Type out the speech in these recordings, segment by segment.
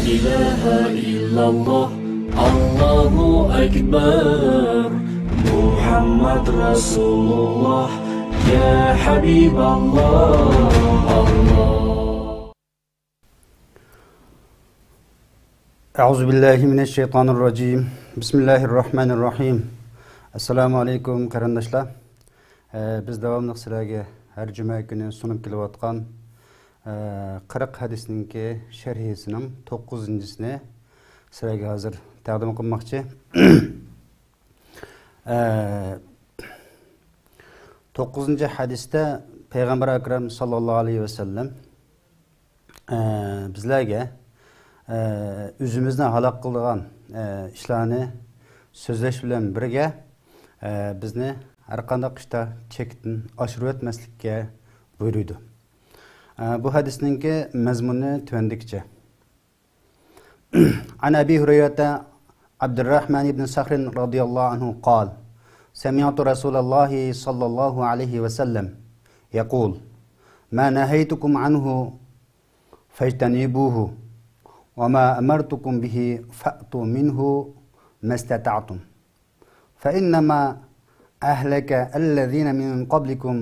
ilahe illallah, Allahu Ekber. Muhammed Resulullah, ya Habiballah. Allah. Euzubillahimineşşeytanirracim. Bismillahirrahmanirrahim. Assalamu alaikum karandaşlar. Biz devamlı sizlarga her cuma günü sunup kelayotgan 40 hadisninki şerhisinin 9-sini sizlarga hozir taqdim qilmoqchi. 9 hadisda Peygamber Akram sallallahu aleyhi ve sellem bizlarga özümüzni halak kılgan işlerini sözleş bilen birge bizni her qanday qishda chekdan oshirib o'tmaslikka buyuruydu. Bu hadisninki mazmuni tuvandikcha. An Abi Hurayra Abdurrahman ibn Sakhr radıyallahu anhu قال سمعت رسول الله صلى الله عليه وسلم يقول ما نهيتكم عنه فاجتنبوه وما أمرتكم به فأتوا منه ما استطعتم فإنما أهلك الذين من قبلكم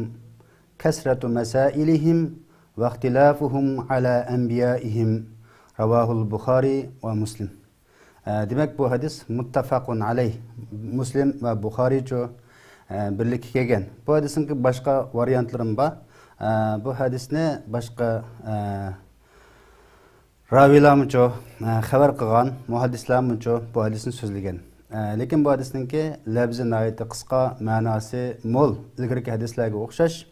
كثرة مسائلهم واختلافهم على أنبيائهم رواه البخاري ومسلم. Demek bu hadis muttafaqun aleyh. Müslim ve Bukhari birlikte kelgan. Bu hadisin başka varyantları var. Bu hadisni başka ravilarımca haber kılgan, muhaddislarımca bu hadisini sözlegen. Lekin bu hadisninki labzi nayeti kıska, manası mol, ilgirki hadislerge okşaş.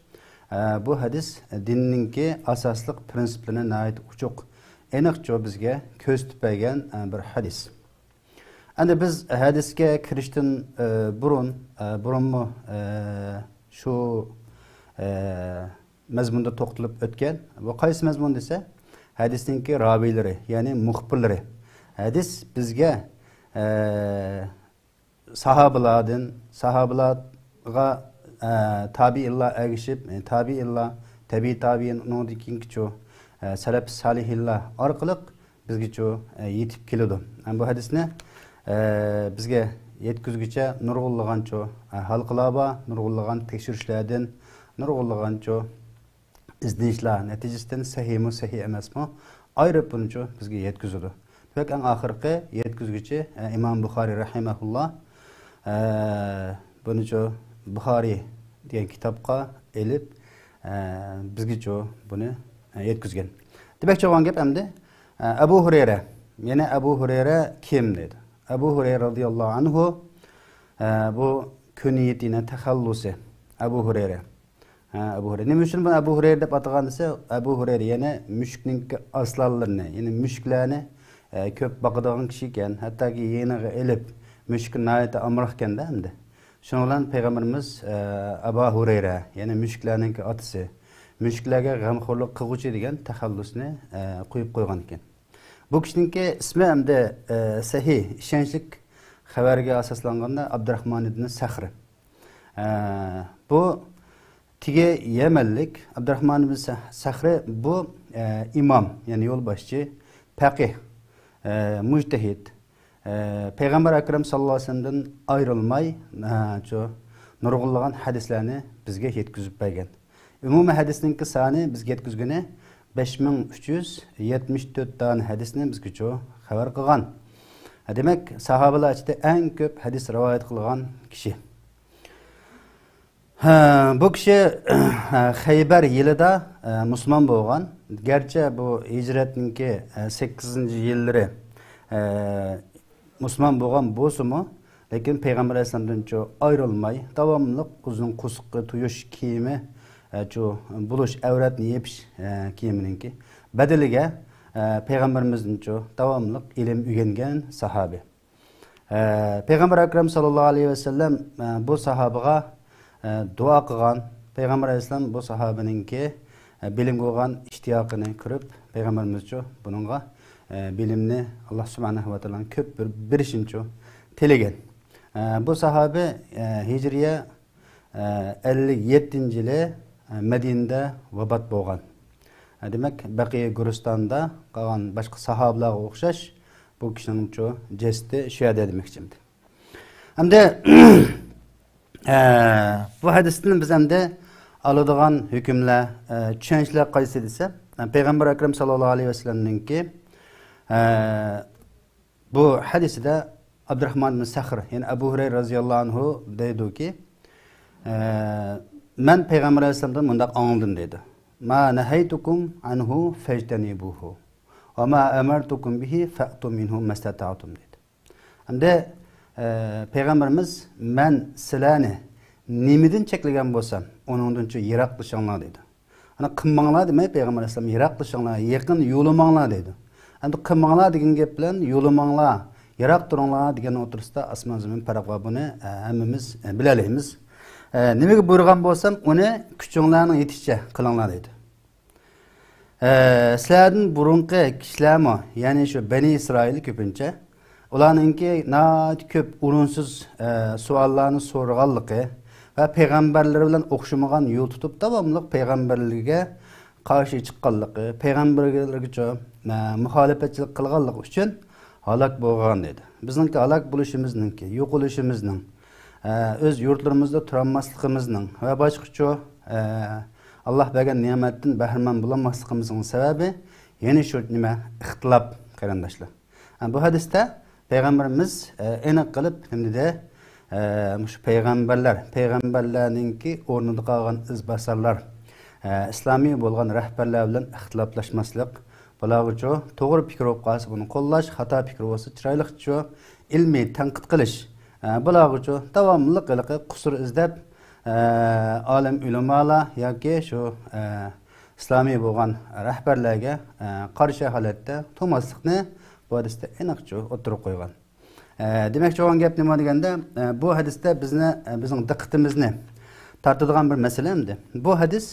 Bu hadis dinninki asaslık prensiplerine nayeti uçuk. Eniqço bizge köz tüpegen bir hadis. Anda biz hadiske kirishtin burun mu şu mazmunda to'xtalib o'tgan. Bu qaysi mazmun desa, hadisninki raviylari, ya'ni muxbirlari. Hadis bizga sahabalarga tabi'illar ergishib, tabi'in unudikingcho salaf salihillar orqali bizga yetib keladi. Bu hadisni bizga yetkizgicha nurg'unlagancho halqalar, nurg'unlagan tekshirishlardan, nurg'unlagancho izleyişler neticesinden sahih mi sahih emasmi ayrıp bununcu bizge yetkizildi. Peki en ahirki yetkizgici İmam Bukhari rahimahullah bununcu Bukhari diyen kitapka elip bizge bunu yetkizgen. Demek çoğun gep emdi Ebu Hureyre. Yani Ebu Hureyre kim dedi? Ebu Hureyre radıyallahu anhu bu künyetine tehallusi Ebu Hureyre. Ebu Hureyre. Nima uchun buni Ebu Hureyre deb atagan desa, Ebu Hureyre yana mushukning aslanlarini, ya'ni mushuklarni ko'p boqadigan kishi ekan, hattoki yeniga elib mushukni nayta amroq ekanda endi. Shuning bilan payg'ambarimiz Ebu Hureyre, ya'ni mushuklarning otasi, mushuklarga g'amxo'rlik qilguvchi degan taxallusni qo'yib qo'ygan ekan. Bu kishiningki ismi hamda sahih, ishonchli xabarga asoslanganda Abdurrahman ibn Sakhr. Bu Tige Yemellik Abdurrahman ibn Sakhr bu imam, yani yolbaşçı, faqih, mujtehid. Peygamber Akram sallallahu aleyhi ve sellem'den ayrılmay nurg'unlagan hadislerini bizge yetkizib bergan. Umumiy hadisning sani bizge yetkizgani 5374 tane hadisni bizge xabar qilgan. Demek sahabalar ichida eng ko'p hadis rivoyat qilgan kishi. Bu kishi Xaybar yilida Müslüman bo'lgan. Gerçi bu hicretninki 8-yillari Müslüman bo'lgan bo'lsa-mu, lekin Peygamber Aleyhisselam'dan ayrılmay, davamlı uzun qusiqqa tuyush kiyimi, bulush avratni yepish kiyimininki badaliga Peygamberimizdan davamlı ilim o'rgangan sahabi. Peygamber Akram sallallahu aleyhi ve sellem bu sahabaga dua qilgan. Peygamber Aleyhisselam bu sahabeninki bilimga bo'lgan ishtiyaqini ko'rib, Peygamberimiz bununla bilimni Allah subhanahu wa ta'ala ko'p berishincha tilagan. Bu sahabe Hicriye 57-yili Medinede vafot bo'lgan. Demek Baqi Güristan'da kalan başka sahabelerge okşaş bu kişinin çoğu cesti şu yerde demek şimdi. Hem de bu hadisinin biz hem de alıdığan hükümle düşünceler kayısı dese Peygamber Ekrem sallallahu aleyhi ve sellem'nin ki bu hadisi de Abdurrahman bin Sakhr yani Ebu Hureyre radıyallahu anhu deydi ki ben Peygamber Aleyhisselam'dan bundak anıldım dedi. Ma nehaytukum anhu fectenibuhu ve ma emertukum bihi fa'tu minhu mestata'tum dedi. Hem de Peygamberimiz ben silani nimidin çekilgen bolsam onundan ço yiraklaşanlar dedi. Ana kılmanglar demey Peygamber Aleyhisselam yiraklaşanlar yakın yolumanglar dedi. Hem de kılmanglar degan gap bilan yolumanglar yirak turanglar degan oturuşda asman zamin farq var bunu hammamiz bilaleymiz. Nimaga buyurgan bolsam uni kuchinglarning yetishicha qilinglar dedi. Sizlardan burunqi kishilarmi, ya'ni shu Bani Isroil ko'pincha ularninki nayt ko'p o'rinsiz savollarni so'raganligi va payg'ambarlar bilan o'xshamagan yo'l tutib davomli payg'ambarlarga qarshi chiqqanligi, payg'ambarlarga muxolifatchilik qilganligi uchun halok bo'lgan dedi. Bizningki halok bo'lishimizninki, yo'qolishimizning öz yurtlarımızda turanmasligimizning va boshqacha Allah bergan ne'matdan bahramand bo'lmasligimizning sababi yana shu nima ixtilof qarindoshlar. Bu hadisda payg'ambarimiz aniq qilib nimada shu payg'ambarlarninki o'rnida qolgan izbosarlar islomiy bo'lgan rahbarlar bilan ixtiloflashmaslik, bularga to'g'ri fikr olib qolsa buni qo'llash, xato fikr bo'lsa chiroylicha ilmiy tanqid qilish. Bularga davomli qiliqi qusur izlab olim ulamolar yoki shu islomiy bo'lgan rahbarlarga qarshi holatda to'maslikni bu hadisda aniqcha o'tirib qo'ygan. Demakchi bo'lgan gap nima deganda bu hadisda bizning diqqatimizni tortadigan bir masala endi. Bu hadis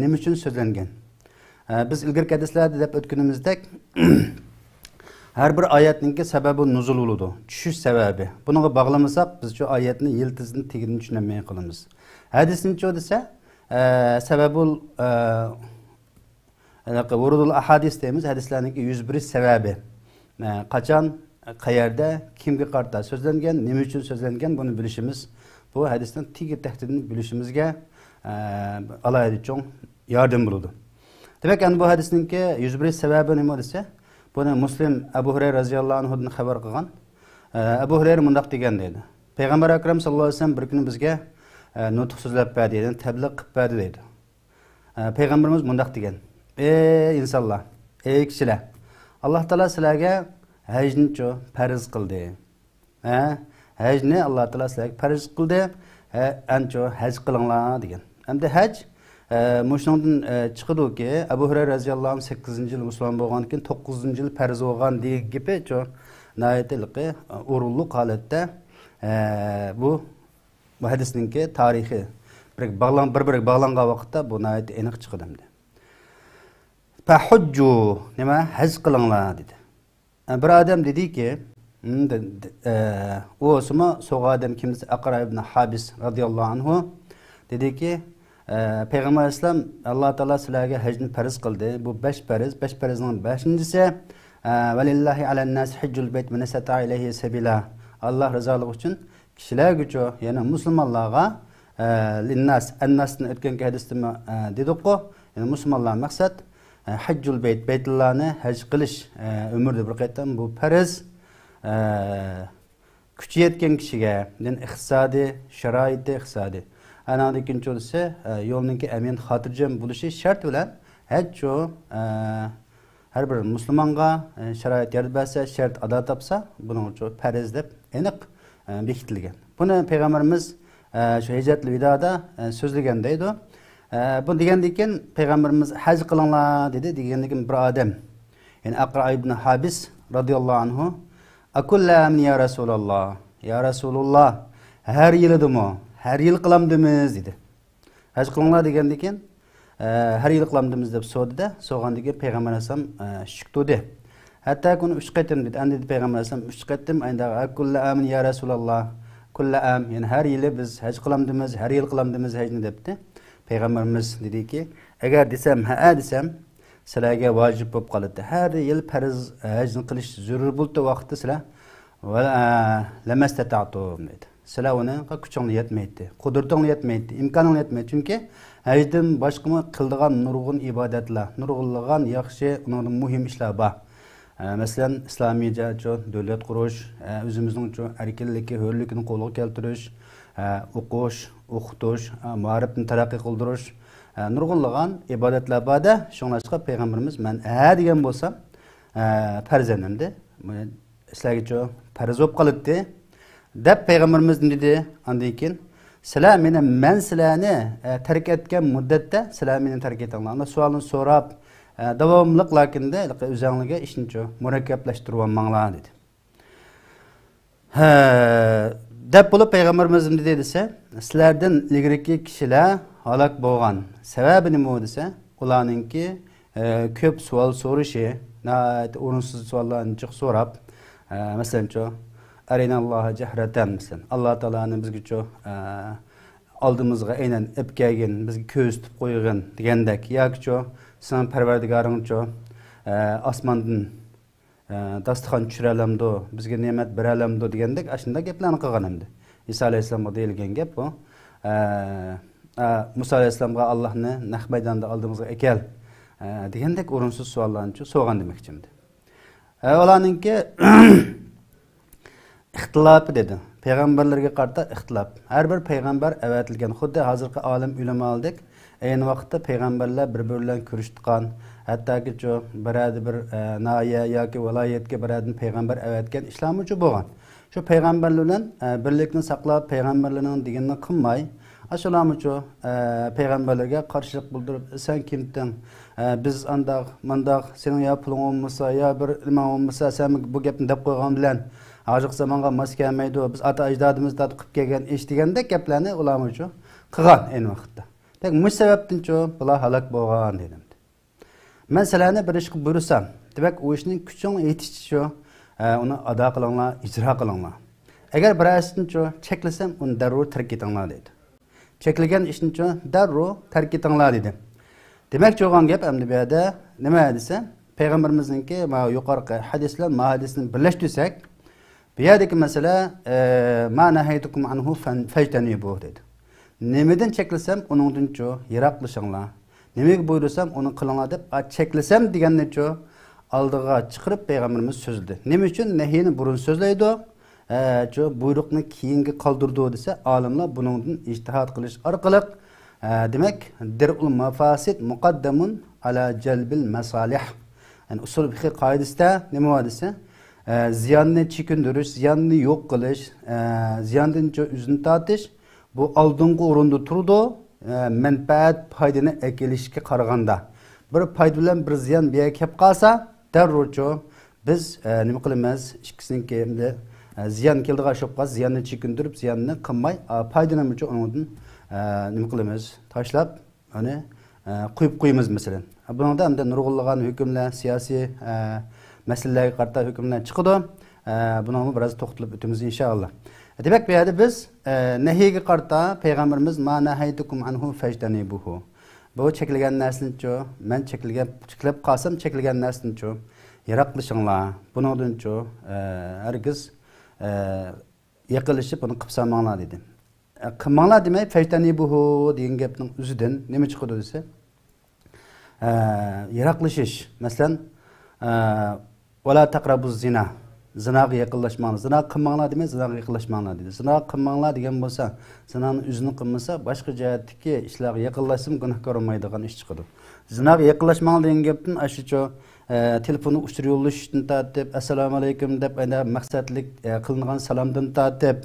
nima uchun so'zlangan? Biz ilgirki hadislarda deb o'tganimizdek her bir ayetninki sebebi nuzul oludu. Düşüş sebebi. Bunu bağlamasak biz şu ayetin yıldızını tigini düşünemeye kılımız. Hadisin çoğu ise sebebul vurudul ahadis deyimiz hadislerindeki 101 sebebi. Kaçan, kayerde, kimge karta sözlengen, nemi için sözlengen bunu bilişimiz. Bu hadisten tigi tehdidini bilişimizge alaydı çok yardım buldu. Demek yani bu hadisindeki 101 sebebi nemi ise bunu Müslim Ebu Hureyre radıyallahu anhu'dan haber kılgan. Ebu Hureyre mundaq degan deydi. Peygamber Ekrem sallallahu aleyhi ve sellem bir gün bizge nutuq sözlep berdi deydi, tebliğ qilib berdi deydi. Peygamberimiz mundaq degan. Ey insanlar, ey kishilar. Allah Taala sizlarga hajni farz qildi. Hajni Allah Taala sizlarga farz qildi. Ancho haj qilinglar degan. Endi haj Muşnundan çıkıdı ki Ebu Hureyre radıyallahu anh 8. yıl Müslüman bolğan keyin 9. yıl farz bolğan diye gibi çok nayetliqi urulluq halatda bu hadisninki tarihi bir bağlangan vaqtda bu nayet aniq chiqdi endi. Fahujju nima haj qilinglar dedi. Bir adam dedi ki o osma soğ adam kimisi Aqra ibn Habis radıyallahu anhu dedi ki Peygamber Aleyhisselam Allah Teala sizlarga hajni farz qildi. Bu 5 farz, 5 farzning 5-incisi velillahi alan nas hajjul bayt man istata ilayhi sabila. Allah rizoligi uchun kishilarga, ya'ni musulmonlarga linnas annasni o'tgan hadisda dedik-ku, ya'ni musulmonlar maqsad hajjul bayt, baytullohni haj qilish umrda bir qaytam bu farz kuchi yetgan kishiga, ya'ni iqtisodiy sharoiti iqtisodiy ana ikinci olursa yolunki emin hatırcam buluşu şart bilen her bir Müslümanga şarayet yaratsa şart ada tapsa bunun için farz deb aniq bekitilgan. Bunu Peygamberimiz şu hicretli vidada sözlegen deydi. Bu degandan Peygamberimiz haj qilinglar dedi. Degandan bir adam yani Aqra ibn Habis radıyallahu anhu akullam ya Resulullah ya Resulullah her yıldımı her yıl kılamdımız dedi. Haj qilinglar degandan her yıl kılamdımız deb so'radi da, so'rgandan keyin Peygamber Aleyhisselam shukdi. Hatta kuni 3 qaytim dedi. Endi Peygamber Aleyhisselam 3 qaytim ayda kullu amin ya Resulullah. Kullu am yani her yıl biz haj qılamdımız, her yıl kılamdımız hajni debdi. Peygamberimiz dedi ki, eğer desem ha desem sizlarga vojib bo'lib qoladi. Har yil farz hajni qilish zarur bo'ldi vaqtda sizlar lamastata'tum dedi. Sizlar uni kuchingni yetmaydi, qudratingni yetmaydi, imkoningni yetmaydi. Chunki hajdan boshqa qildigan nurg'un ibodatlar, nurg'unlagan yaxshi, muhim ishlar bor. Masalan, islomiy davlat qurish, o'zimizning erkinlikka, hurlikni qo'lga keltirish, o'qish, o'qitish, ma'rifni taraqqiy qildirish, nurg'unlagan ibodatlar borda. Shuningdek, payg'ambarimiz men degan bo'lsam, farzandimni sizlarga farz bo'lib qolibdi deb payg'ambarimiz dedi. Undan keyin sizlar men sizlarni tark etgan muddatda sizlar meni tark etinglar. Savolni so'rab davomliq lakinda o'zingizga ishni murakkablashtirib olmanglar dedi. Deb bo'lib payg'ambarimiz nima desa, sizlardan ilgariki kishilar halok bo'lgan sababi nima desa, ularningki ko'p savol so'rashi, o'rinsiz savollarni so'rab, masalan, arinalloha jahratan, masalan, Alloh taolani bizga oldimizga aynan ib kelgin, bizga ko'z tutib qo'ygan degandek, yoki sen parvardigoring osmondan dasturxon tushiralamdi, bizga ne'mat beralamdi degandek ashunda gaplarni qilgan endi. Isa alayhissalomga deyilgan gap bu. Musa alayhissalomga Allohni naq maydonda oldimizga ekel degandek o'rinsiz savollarni so'rgan demoqchimdi. Ularningki ixtilofi dedi. Payg'ambarlarga qarata ixtilof. Har bir payg'ambar avatilgan. Xuddi hozirgi olim ulamoldek, ayni vaqtda payg'ambarlar bir-biridan ko'rishgan, hattoki biradi bir noya yoki viloyatga biradi payg'ambar avatgan ishlarmi bo'lgan. Shu payg'ambarlar bilan birlikni saqlab, payg'ambarlarning deganini qilmay, ashularmi payg'ambarlarga qarshilik bildirib, sen kimding? Biz andaq, mandaq, sening ya puling olmasa, ya bir nima olmasa, sen bu gapni deb qo'ygan bilan hozirgi zamonga mos kelmaydi. Biz ata ajdodimiz qilib kelgan ish degandek gaplarni ularmi qilgan ayni vaqtda. Tek bu sebepten bular halak bo'lgan dedim. Men sizlarni bir ish qilib buyursam, demak u ishning kuchini yetishi uni ado qilinglar, ijro qilinglar. Agar birasidan cheklasam, uni darrov tark etinglar dedi. Chekilgan ishni darrov tark etinglar dedi. Demak, bo'lgan gap endi bu yerda nima desa, payg'ambarimizningki yuqorqi hadislar, hadisni birlashtirsak, bu yerdagi masala ma nahaytukum anhu fajtanibu dedi. Nimadan cheklasam, uningdan yiroqlashinglar. Nimaga buyursam, uni qilinglar deb cheklasam deganni oldiga chiqarib payg'ambarimiz so'zladi. Nima uchun nahiyni burun so'zlaydi? Buyruqni keyinga qoldirdi desa, olimlar buningdan ijtihod qilish orqali demak, dir'ul mafasid muqaddamun ala jalbil masalih. Yani usul fiqh qoidasida nima desa, ziyonni chekindirish, ziyonni yo'q qilish, ziyondan o'zini tortish bu oldingi o'rinda turdi. Manfaat foydani kelishga qaraganda bir foyda bilan bir ziyon bir kelib qolsa, darrov biz nima qilamiz? Ikkisiniki ziyon keldigan shubha, ziyonni chekindirib, ziyonni qilmay, foydani uchun undan nima qilamiz? Tashlab, uni qo'yib qo'yamiz masalan. Buningda ham nurg'unlagan hukmlar, siyosiy masalalarga qarata hukmlar chiqadi. Buni biroz to'xtalib o'tamiz inshaalloh. Demek bu yerde biz nehiye qarta Peygamberimiz ma nahaytukum anhu fajtanibuhu. Bu çekilgen neslin men çekilip qalsam çekilgen neslin yiroqlashinglar. Buningdan herkes yaqilishib buni qilsamanglar dedi. Qilmanglar demay fajtanibuhu degan gapning o'zidan nima chiqadi desa, yiroqlashish. Masalan, wala taqrabuz zina. Zinaga yaqinlashmanglar. Zina qilmanglar demay, zinaga yaqinlashmanglar dedi. Zina qilmanglar degan bo'lsa, zinani o'zini qilmasa, boshqa jihatdagi ishlarga yaqinlashsam gunohkor bo'lmaydigan ish chiqadi. Zinaga yaqinlashmanglar degan gapdan ashucha telefonni uchir yo'llashdan tortib, assalomu alaykum deb maqsadlik qilingan salomdan tortib,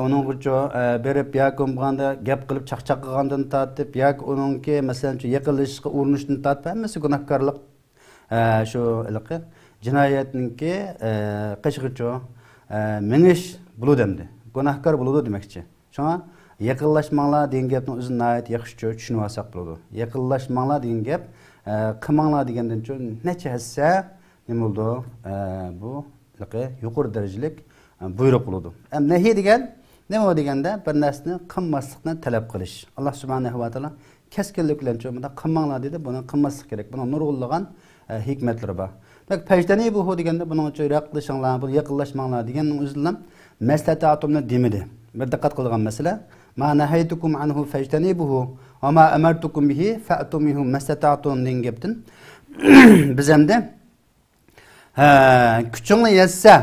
uning berib yoki bo'lganda gap qilib chaqchaq qilgandan tortib, yoki uningki masalan yaqinlashishga urinishdan tortib, hammasi gunohkorlik shu ilqi jinoyatningki qishg'icho mingish bo'ludimdi. Gunohkor bo'ludi demakchi. Shunga yaqinlashmanglar degan gapni o'zi nihoyat yaxshi tushunib olsak bo'ladi. Yaqinlashmanglar degan gap qilmanglar degandan so'ng necha hissa nima bo'ldi? Bu yuqori darajalik buyruq bo'ladi. Nahiy degan nima deganda bir narsani qilmaslikni talab qilish. Alloh subhanahu va taolo keskinlik bilan bunda qilmanglar dedi. Buni qilmaslik kerak. Buni nurg'unlagan hikmatlari bor. Demak, fajdani bu deganda buning uchun yaqinlashinglar, bu yaqinlashmanglar deganning o'zidan maslahatimni demidi. Bir diqqat qilgan masala: "Ma nahaytukum anhu fajdanibuhu va ma amartukum bihi fa'tu minhu mastata'tum" degan gapdan biz hamda kuchingni yetsa,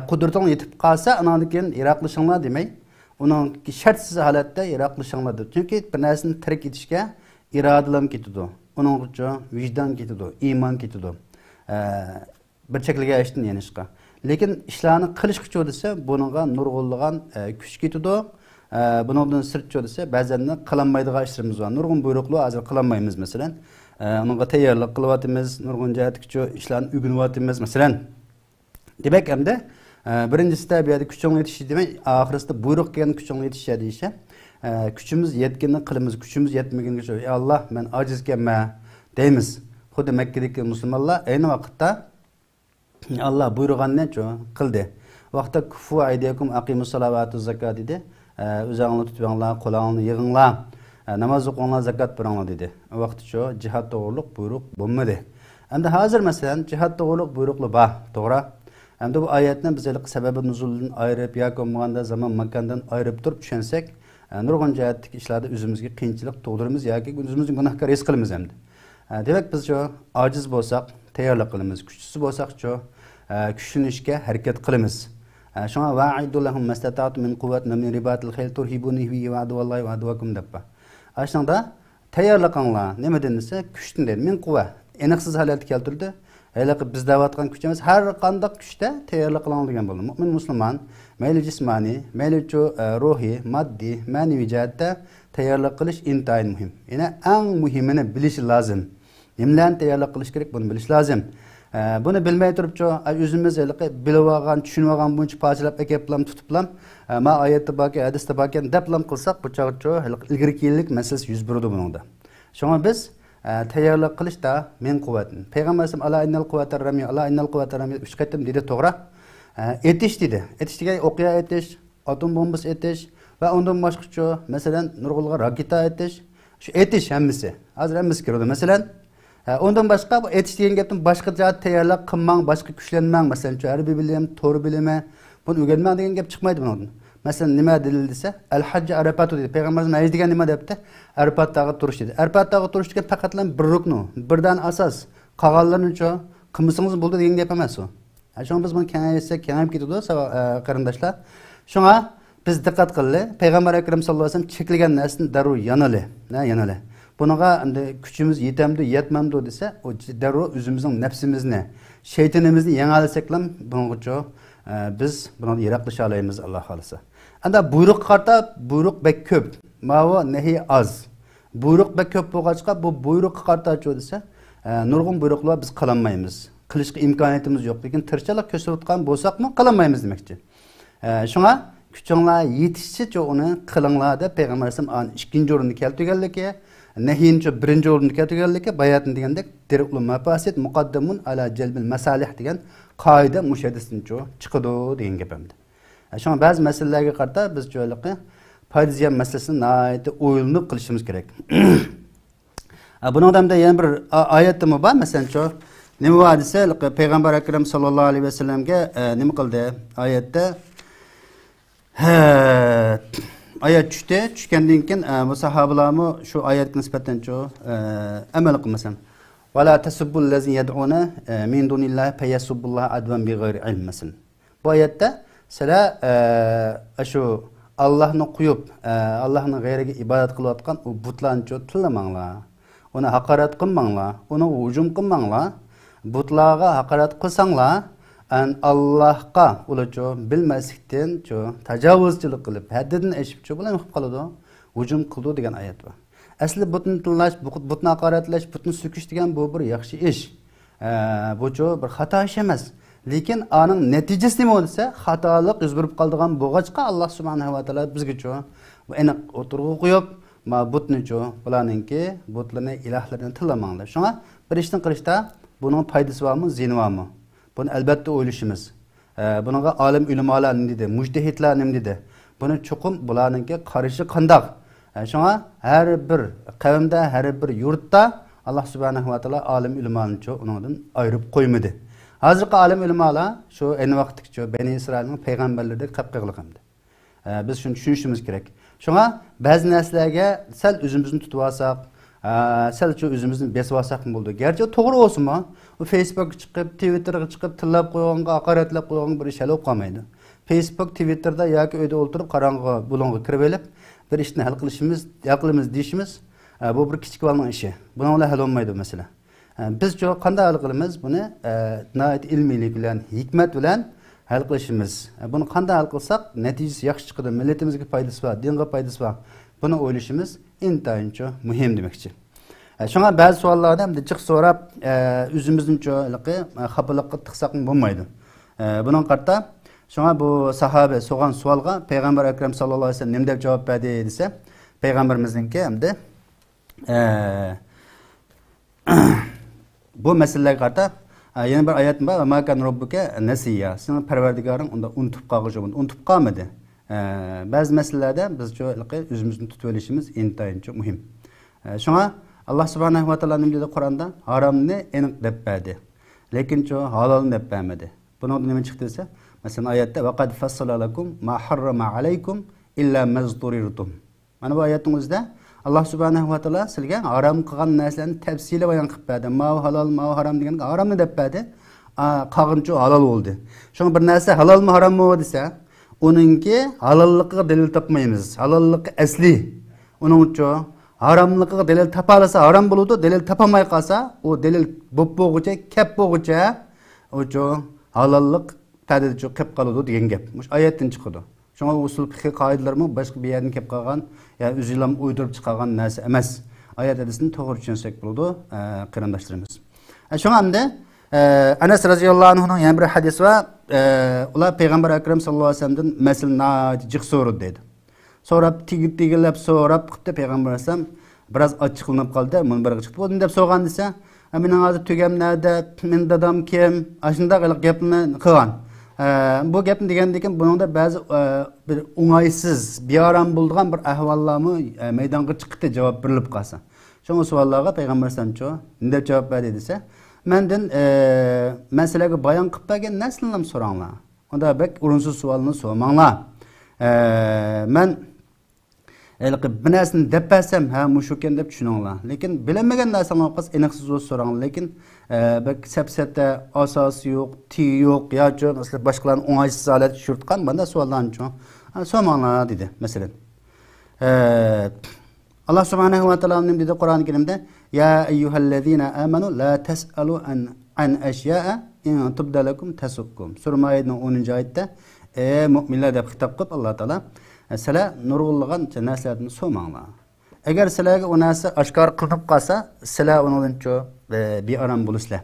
qudrating yetib qolsa, undan keyin yiroqlashinglar demay, uning shartsiz holatda yiroqlashinglar deb. Chunki bir narsani tark etishga irodalam ketadi. Uning uchun vijdon ketadi, iymon ketadi. Bir chekliga ashtin yanishqa. Lekin ishlarni qilishga desa, buningga nurg'unlagan kuch ketadi. Buningdan sirtcho desa, ba'zan qilinmaydigan ishlarimiz bor. Nurg'un buyruqlar hozir qilinmaymiz, masalan. Onunğa tayyorlik qilyapmiz, nurg'un jihatga ishlarni o'rganyapmiz, masalan. Demak, hamda birinchisi bu yerda kuching yetishi demak, oxirisida buyruq kelgan kuching yetishi deyishsa, kuchimiz yetganini qilamiz, kuchimiz yetmaganiga shu, "Ey Alloh, men ojizman" deymiz. Xuddi Makkadagi musulmonlar ayni vaqtda Allah buyurganni qildi. Vaqtda kufu aydiyakum aqimus salavatu zakat dedi. O'zingni tutibinglar, qo'lingni yig'inglar, namoz o'qinglar, zakat beringlar dedi. O vaqt shu jihad to'g'riliq buyruq bo'lmadi. Endi hozir masalan jihad to'g'riliq buyruqlar bor, to'g'ri? Endi bu oyatni biz sababi nuzuldan ayirib yoki bo'lmaganda zaman makondan ayirib turib tushunsak, nurg'un jihatdagi ishlarda o'zimizga qiyinchilik tug'diramiz yoki o'zimizni gunohkor his qilamiz endi. Demak biz shu ojiz bo'lsak, tayyorlik qilamiz. Kuchsiz bo'lsak shu kuchlanishga harakat qilamiz. Shunga va'idu lahum mastata'tum min quwwatin min ribatil khayl turhibuni bihi wa aduwallahi wa aduwakum dabba. Aslında tayyorliginglar nima denilsa kuchdan deydi. Min quwwa aniqsiz holatga keltirdi. Hele biz davatgan kuchimiz har qanday kuchda tayyorlik qilinglar degan bo'ldi. Mu'min musulmon mayli jismoniy, mayli ruhiy, moddiy, ma'naviy jihatda tayyorlik qilish intayin muhim. Yine eng muhimini bilish lozim. Nimlarni tayyorlik qilish kerak, buni bilish lozim. Bunu bilmay turibchi, o'zimiz bilib olgan, tushunib olgan buncha parchalab akaplam, tutiblam, ma oyatda borki, hadisda borki deblam qilsak, bu chog'cha ilgirkilik masalasi yuz beradi buningda. Shunga biz tayyorlik qilishda men quvvatin. Payg'ambarimiz ala innal quvvatar rami, ala innal quvvatar rami 3 qatim dedi, to'g'ri? Etish dedi. Etish degan o'qiya etish, atom bombasi etish va undan boshqacha, masalan, nurg'ulga raketa etish, shu etish hammasi. Hozir hammasi kiradi. Masalan, ondan başqa bu etish degan gapdan boshqa jihat tayyorlik qilmang, boshqa kuchlanmang, masalan, harbiy bilim, to'g'ri bilimi, buni o'rganmang degan gap chiqmaydi bundan. Masalan, nima dalil desa, al-hajj arafat dedi. Payg'ambarimiz haj degan nima debdi? Arafatdagi turish dedi. Arafatdagi turish degan faqatlan bir rukn, birdan asos. Qolganlarni qilmasangiz bo'ldi degan gap emas u. Shunga biz buni kengaytirsak, kengayib ketadi, qarindoshlar. Shunga biz diqqat qilaylik. Payg'ambar akram sallallohu alayhi vasallam cheklagan narsani darrov yanali, yanali. Bunaqa endi kuchimiz yetamdi, yetmamdi desa, o darrov o'zimizning nafsimizni, shaytonimizni yengalasak ham bungacha biz buni yiroqlasha olamiz Alloh xolisa. Endi buyruq qarta, buyruq bek ko'p, ma'vo nahi az. Buyruq bek ko'p bo'lg'achqa bu buyruq qartachi desa, nurg'un buyruqlar biz qilolmaymiz. Qilishga imkoniyatimiz yo'q, lekin tirishchilik ko'rsatgan bo'lsakmi qilolmaymiz demakchi. Shunga kuchinglar yetishicha uni qilinglar deb payg'ambarimiz ikkinchi o'rinni keltirganligi, nahiyincha birinchi o'ringa keltirganligi bayatni degandek dirqul mafasid muqaddamun ala jalbil masalih degan qoida mushaddisincha chiqadi degan gapimdi. Shunga ba'zi masalalarga qarata biz jo'liqi foyda ziyon masalasini nihoyatda o'ylanib qilishimiz kerak. Buningdan yana bir oyatmi bor, masalan, nima bor desa, payg'ambar akram sallallohu alayhi vasallamga nima qildi? Oyatda ayat tushgandan keyin bu sahobalarmi shu oyatga nisbatan amal qilmasan. Va la tasubbul lazina yad'una min dunillahi fayasubbulloha advan bighayri ilm masalan. Bu oyatda sizlar shu Allohni qo'yib, Allohning g'ayriga ibodat qilayotgan u butlarni tillamanglar. Uni haqorat qilmanglar, uni hujum qilmanglar. Butlarga haqorat qilsanglar, Allahqa ularcha bilmaslikdan tajovuzchilik qilib, haddidan oshib bular qilib qoladi, hujum qildi degan oyat bor. Asli butni tillash, butni haqoratlash, butni so'kish degan bu bir yaxshi ish. Bu bir xato ish emas. Lekin aning natijasi nima bo'lsa, xatolik yuz berib qoldigan bo'g'achqa Alloh subhanahu va taolo bizga bu aniq o'tirg'i qo'yib, ma butni bularningki butlarni ilohlarni tillamanglar. Shunga bir ishni qilishda buning foydasi bormi, ziyni bormi? Bunu albatta o'ylashimiz. Bunga olim ulamolar nima dedi, mujtahidlar nima dedi? Buni chuqur bularningki qarishi qandoq? Şuna her bir kavimde, her bir yurtta Allah subhanahu wa ta'ala alim ilmanı onundan ayırıp koymadı. Hazırki alim ilmalar şu en vaqtki Beni İsrail'in peygamberlerdeki qapqıqlığımdı. Biz şunu düşünüşümüz gerek. Şuna bazı narsalarga sal o'zimizni tutib olsak, sal o'zimizni besib olsak bo'ldi. Gerçi to'g'ri olsunmi? U Facebook chiqib, Twitterga chiqib, tillab qo'yganga, haqoratlab qo'yganga bir ish olib qolmaydi. Facebook, Twitterda yoki uyda o'tirib qarong'i bulong'i kirib olib, bir ishni hal qilishimiz, aqlimiz deyishimiz, bu bir kichik balning ishi. Buni ular hal olmaydi masala. Biz qanday hal qilamiz buni? Nihoyat ilmiylik bilan, hikmat bilan hal qilishimiz. Buni qanday hal qilsak, natijasi yaxshi chiqadi, millatimizga foydasi bor, dinga foydasi bor. Buni o'ylashimiz intayin muhim demoqchi. Shunga ba'zi savollarni ham jiq so'rab, o'zimizni xafalikqa tiqsak bo'lmaydi. Buning qarta shunga bu sahoba so'rgan savolga payg'ambar akram sallallohu alayhi vasallam nima deb javob berdi desa, payg'ambarimizningki hamda bu masalalarga qarta yana bir oyat bor, "Ma kan robbuka nasiya." Sening Parvardigoring unda unutib qolgan, unutib qolmadi. Ba'zi masalalarda biz o'zimizni tutib olishimiz intayin muhim. Shunga Allah subhanahu wa ta'ala nima dedi Qur'onda? Haromni aniq deb berdi. Lekin halolni deb bermadi. Bundan nima chiqdi desa, masalan oyatda "Va qad fassala lakum ma harrama alaykum illa mazdurirtum." Mana bu oyatimizda Allah subhanahu wa ta'ala sizga harom qilgan narsalarni tafsili bayon qilib berdi. Ma halol, ma harom degan haromni deb berdi. Qolgancha halol bo'ldi. Shunga bir narsa halolmi harommi desa, onunki halolligiga dalil topmaymiz. Halolligi asli. Uning uchun haromligiga dalil topalasa harom bo'ladi, dalil topamay qolsa, u dalil bo'g'icha, kep bo'g'icha, uchun halollik tadidchi qilib qoladi degan gap. Mush oyatdan chiqadi. Şuna usul fiqh qoidalarmi boshqa bir yerdan kelib qolgan, ya o'zinglar o'ydirib chiqargan narsa emas. Oyat hadisini to'g'ri tushunsak bo'ladi, qarindoshlarimiz. Shunga hamda Anas radhiyallohu anhuning yana bir hadisi va ular payg'ambar akram sallallohu alayhi vasallamdan masalni jiq so'radi dedi. So'rab tigillab so'rab qildi payg'ambar alayhisalom biroz ochiqlanib qoldi. Munbarga chiqib bo'ldi deb so'rgan desa, "Mening hozir tugam nerda? Men dadam kim?" Ashunday gapni qilgan. Bu gapni degandan buningda ba'zi bir o'ng'aysiz, bearam bo'lgan bir ahvollarmi maydonga chiqdi javob berilib qolsa. Shunga savollarga payg'ambar alayhisalom nima deb javob berdi desa, "Mendan masalaga bayon qilib bergan narsalarni so'ranglar. Unda bek o'rinsiz savolni so'ramanglar. Men bir narsani deb bersam, ha mushukan deb tushuninglar. Lekin bilinmagan narsalarni qilsa aniqsiz so'ranglar. Lekin bak sapsata asosi yo'q, ti yo'q, yoki masalan boshqalarni o'ng'aysiz holatga tushirtgan bunda savollarni so'ramanglar" dedi masalan. Allah subhanahu wa ta'ala nim dedi Qur'on-i Karimda, "Ya ayyuhallazina amanu la tas'alu an ashya'a in tubda lakum tasukkum." Sura Ma'idaning 10-oyatda mu'minlar deb xitob qilib Alloh taolo sizlar nurg'unlagan narsalarni so'ramanglar. Agar sizlarga u narsa oshkor qilinib qolsa, sizlar undan bearam bo'lasizlar.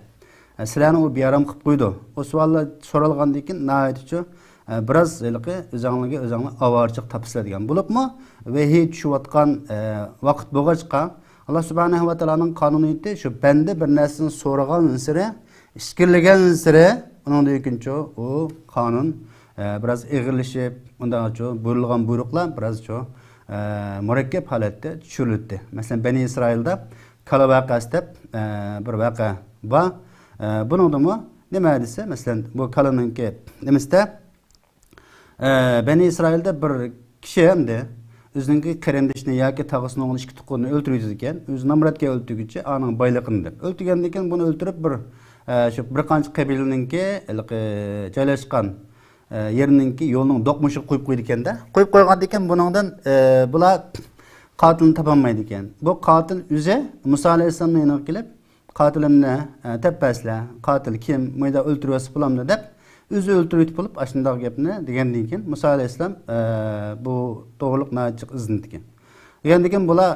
Sizlarni u bearam qilib qo'ydi. O savollar so'ralgandan keyin nihoyatda biroz o'zingizga avorchiq topsizlar degan bo'libmi? Vahiy tushayotgan vaqt bo'lg'achqa Alloh subhanahu va taoloning qonuniyati shu banda bir narsani so'ragan sari, ishkirlagan sari undan keyin u qonun biroz ig'irlashib, undan buyurilgan buyruqlar biroz murakkab holatda tushirildi. Masalan, Bani İsrailda kala vaqasi deb bir vaqa bor. Buningdami nima desa, masalan, bu kalaninki nimasida Bani İsrailda bir kishi hamda o'zining qarindishini yoki tog'asini o'g'li ikki tuqqanini o'ltirdi ekan, o'zi Namratga o'ltirguncha aning boyligini deb. O'ltirgandan keyin buni o'ltirib bir qancha qabilaninki joylashgan yerininki yo'lning do'qmushini qo'yib qo'ydi ekanda. Qo'yib qo'ygandan keyin buningdan bular qotilni topolmaydi ekan. Bu qotil o'zi Musa alayhisolamning yoniga kelib, qotilimni topasizlar, qotil kim, mayda o'ltiryapsiz bulamni deb o'zi o'ltirib bo'lib, ashunday gapni degandan keyin Musa alayhisolam bu to'g'riliq nachiq iznidi ekan. Degandan keyin bular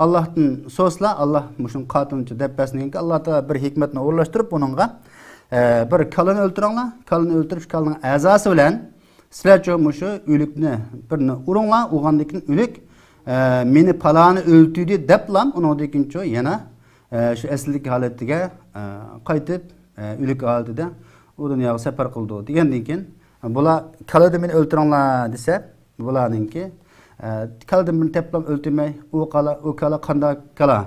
Allohdan so'zlar, Alloh mushun qotilni topasini keyin Alloh taolo bir hikmatni o'rlashtirib buningga bir kalını öldürünglar, kalını öldürüp kalının azası bilen sizler mushu o'likni birini urunglar, uğandakin o'lik meni palani o'ltirdi deblam, undan keyin yana shu aslilik holatiga qaytib o'lik holatida u dunyoga safar qildi degandan keyin bular kalada meni o'ltiringlar desa, bularninki Kaldım bir teplam öldürmey, o kala kanda kala,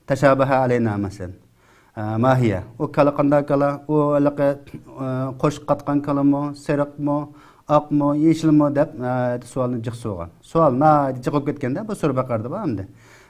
teşabaha aleyna mesela. Mahiye. O kala kanda kala, o alaka koş katkan kala mı, serak mı, ak mı, yeşil mi dep sualını cık soğan. Sual na cıkıp ketkende bu soru bakardı ba hamdi.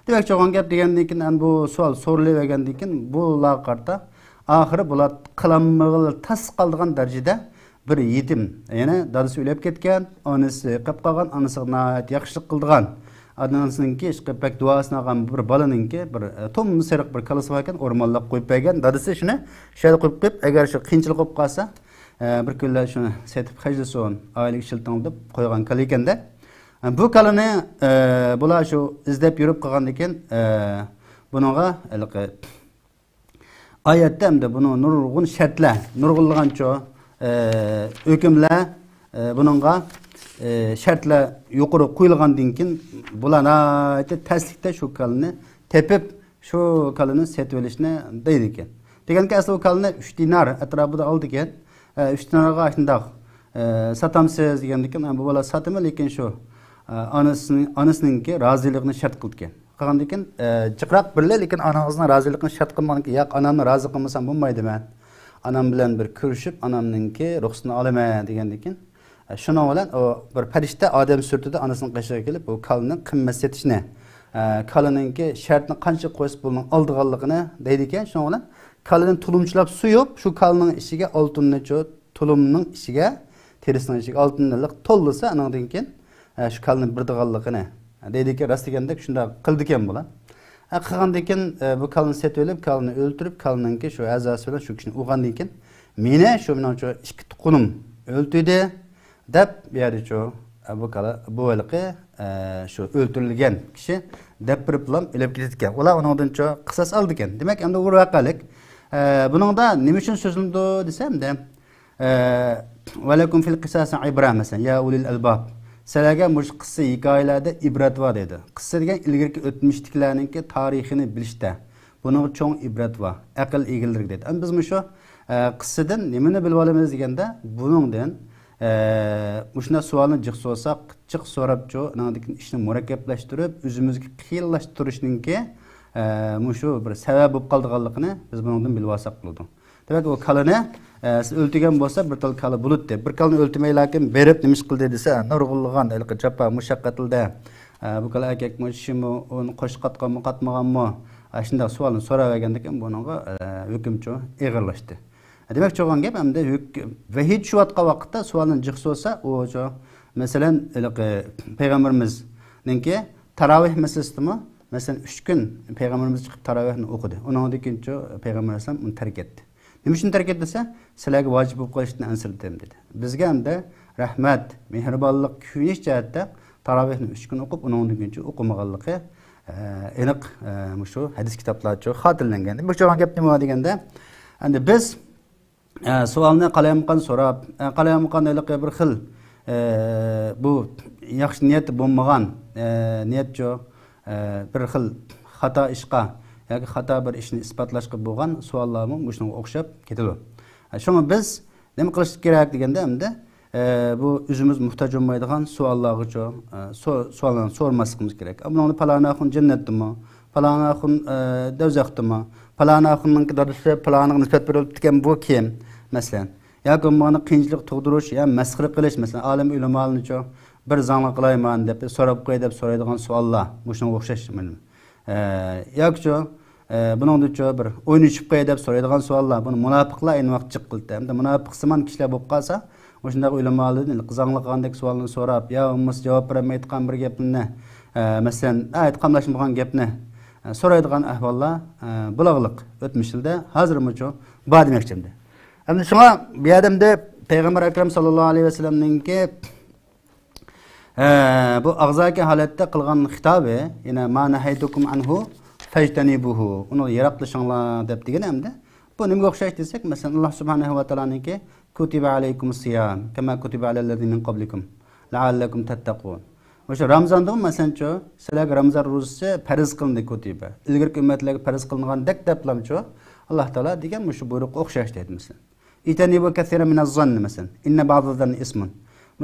Demek çoğun gap degendikin bu sual sorulavergendikin bu laqarda ahırı bular kılanmıgıl tas kaldığan derecede bir yetim. Yani dadısı ölüp ketken, anısı qap qalgan, anısı naat yaxşılık kıldığan. Anasınınki işte pek duasına qalgan bir balanınki bir tom serik bir kalısı varken ormanlap koyup bergen. Dadısı şunu şöyle koyup koyup, eğer şu qiyinchilik bo'lib qalsa, bir kunlar şunu setip hajlı soğun, aylık şıltın deb koygan kalı ekan da. Bu kalını bular şu izlep yürüp qalgan ekan, bununla ayette hem de bunu nurgun şartlar, nurgullanço hükümler bununla şartlar yukarı koyulgandan keyin bular taslikte şu kalını tepip şu kalını setvelişine deydi ekan. Degan ki asıl o kalını 3 dinar etrafında aldı ekan. 3 dinarga aşındaq satamsız degandan keyin bu bola satımı lekin şu anasınınki razılıqını şart qıldı ekan. Qalganda ekan jiqraq birle lekin anangizning razılıqını şart qılmagan ki yo'q anamni razı qilmasam bo'lmaydi men. Anam bilan bir ko'rishib anamninki ruxsatini olaman degandan keyin şuna bilan o bir farishta odam surtida anasının qishig'iga kelib bu kalning qimmat setishni kalınınki şartni qancha qo'ysa buning oldiganligini deydi ekan. Şuna bilan kalını tulumchilab suyib shu kalning ishiga oltinni tulumning ishiga terisining ishiga oltinliq to'llasa andan keyin shu kalning birdiganligini deydi ekan. Rost deganda shunda qildi ekan bular. Qilgandan keyin bu kalni setvelib kalni o'ltirib kalninki shu a'zosi bilan shu kishini urgandan keyin meni shu bilan shu ikki tuqunim o'ltirdi deb berdi bu kala bu valiqi shu o'ltirilgan kishi deb bir bilan o'lib ketgan. Ular undan qisas oldi ekan. Demak, endi bu vaqalik buningda nima uchun so'zildi desamda valakum fil qisasi ibra masalan ya ulil albab. Sizlarga bu qissa hikoyalarda ibrat bor dedi. Qissa degan ilgirki o'tmishliklarningki tarixini bilishda buning cho'ng ibrat bor. Aql egillik dedi. Endi biz shu qissadan nimani bilib olamiz deganda buningdan shuna savolni jiq so'rsak, jiq so'rab nandiki ishni murakkablashtirib, o'zimizga qiyinlashtirishninki shu bir sabab bo'lib qolganligini biz bundan bilib olsak bo'ladi. Demak, o kalını siz o'ltirgan bo'lsa bir tal kali bulut deb. Bir kalını o'ltirmay lakin berib nimish qildi desa, nurg'ulg'an ilqi chapa mushaqqatilda bu kala erkakmi, ishimi, uni qo'shib qatganmi, qatmaganmi, shunday savolni so'ravergandan keyin buningga hukmchi eg'irlashdi. Demak, çoğun gap hamda vahid shu vaqtda savolni jiq so'rsa, o masalan payg'ambarimizninki tarovih masalasimi, masalan 3 kun payg'ambarimiz chiqib tarovihni o'qidi. Undan keyin payg'ambar alayhisalom uni tark etdi. Nima uchun tark etdi desa, sizlarga vojib bo'lib qolishni ansirdim dedi. Bizga hamda rahmat, mehribonlik, kuyinish jihatda tarovihni 3 kun o'qib, undan keyin o'qimaganligi aniq shu hadis kitoblarida xotirlangan. Bu cho'g'an gap nima deganda, endi biz savolni qalayamqan so'rab, qalayamqan bir xil bu yaxshi niyat bo'lmagan niyat bir xil xato ishqa yoki xato bir ishni isbotlashga bo'lgan savollarni shunga o'xshab ketadi. Shunga biz nima qilish kerak deganda hamda bu o'zimiz muhtoj bo'lmaydigan savollarga savollarni so'rmasligimiz kerak. Buni palana xun jannatdimi, palana xun dozaqdimi, palana xunning dadisi palanaga nisbat berilib ketgan bu kim masalan, yoki buni qiyinchilik tug'dirish, ya masxara qilish masalan, olim ulamolarni bir zangli qilayman deb so'rab qo'y deb so'raydigan savollar shunga o'xshash. Yoki buningda bir o'ynashib qo'y deb so'raydigan savollar, buni munofiqlar ayni vaqt chiq qildi. Hamda munofiqsimon kishilar bo'lib qolsa, o'shunday ulamolardan qizangli qilgandek savolni so'rab, yo ummas javob bermaydigan bir gapni, masalan, aytqamlashmagan gapni so'raydigan ahvollar bulag'liq o'tmishda hozirmi bor demoqchimdi. Endi shunga bu odamda payg'ambar akram sallallohu alayhi vasallamninki bu og'zaki holatda qilgan xitobi, yana mana haydukum anhu fajtanibuhu, uni yiroqlashinglar deb degan hamda bu nimaga o'xshash desak, masalan Alloh subhanahu va taoloninki kutiba alaykumus siyam kama kutiba alal ladzina min qablikum la'allakum tattaqun. O'sha Ramazonda masalan sizlarga Ramazon ro'zasi farz qilindi kutiba. Ilgirki ummatlarga farz qilingan deblamcho Alloh taolo degan shu buyruqqa o'xshash dedi masalan. Itanibu kathira min az-zann masalan. Inna ba'dazan ismun.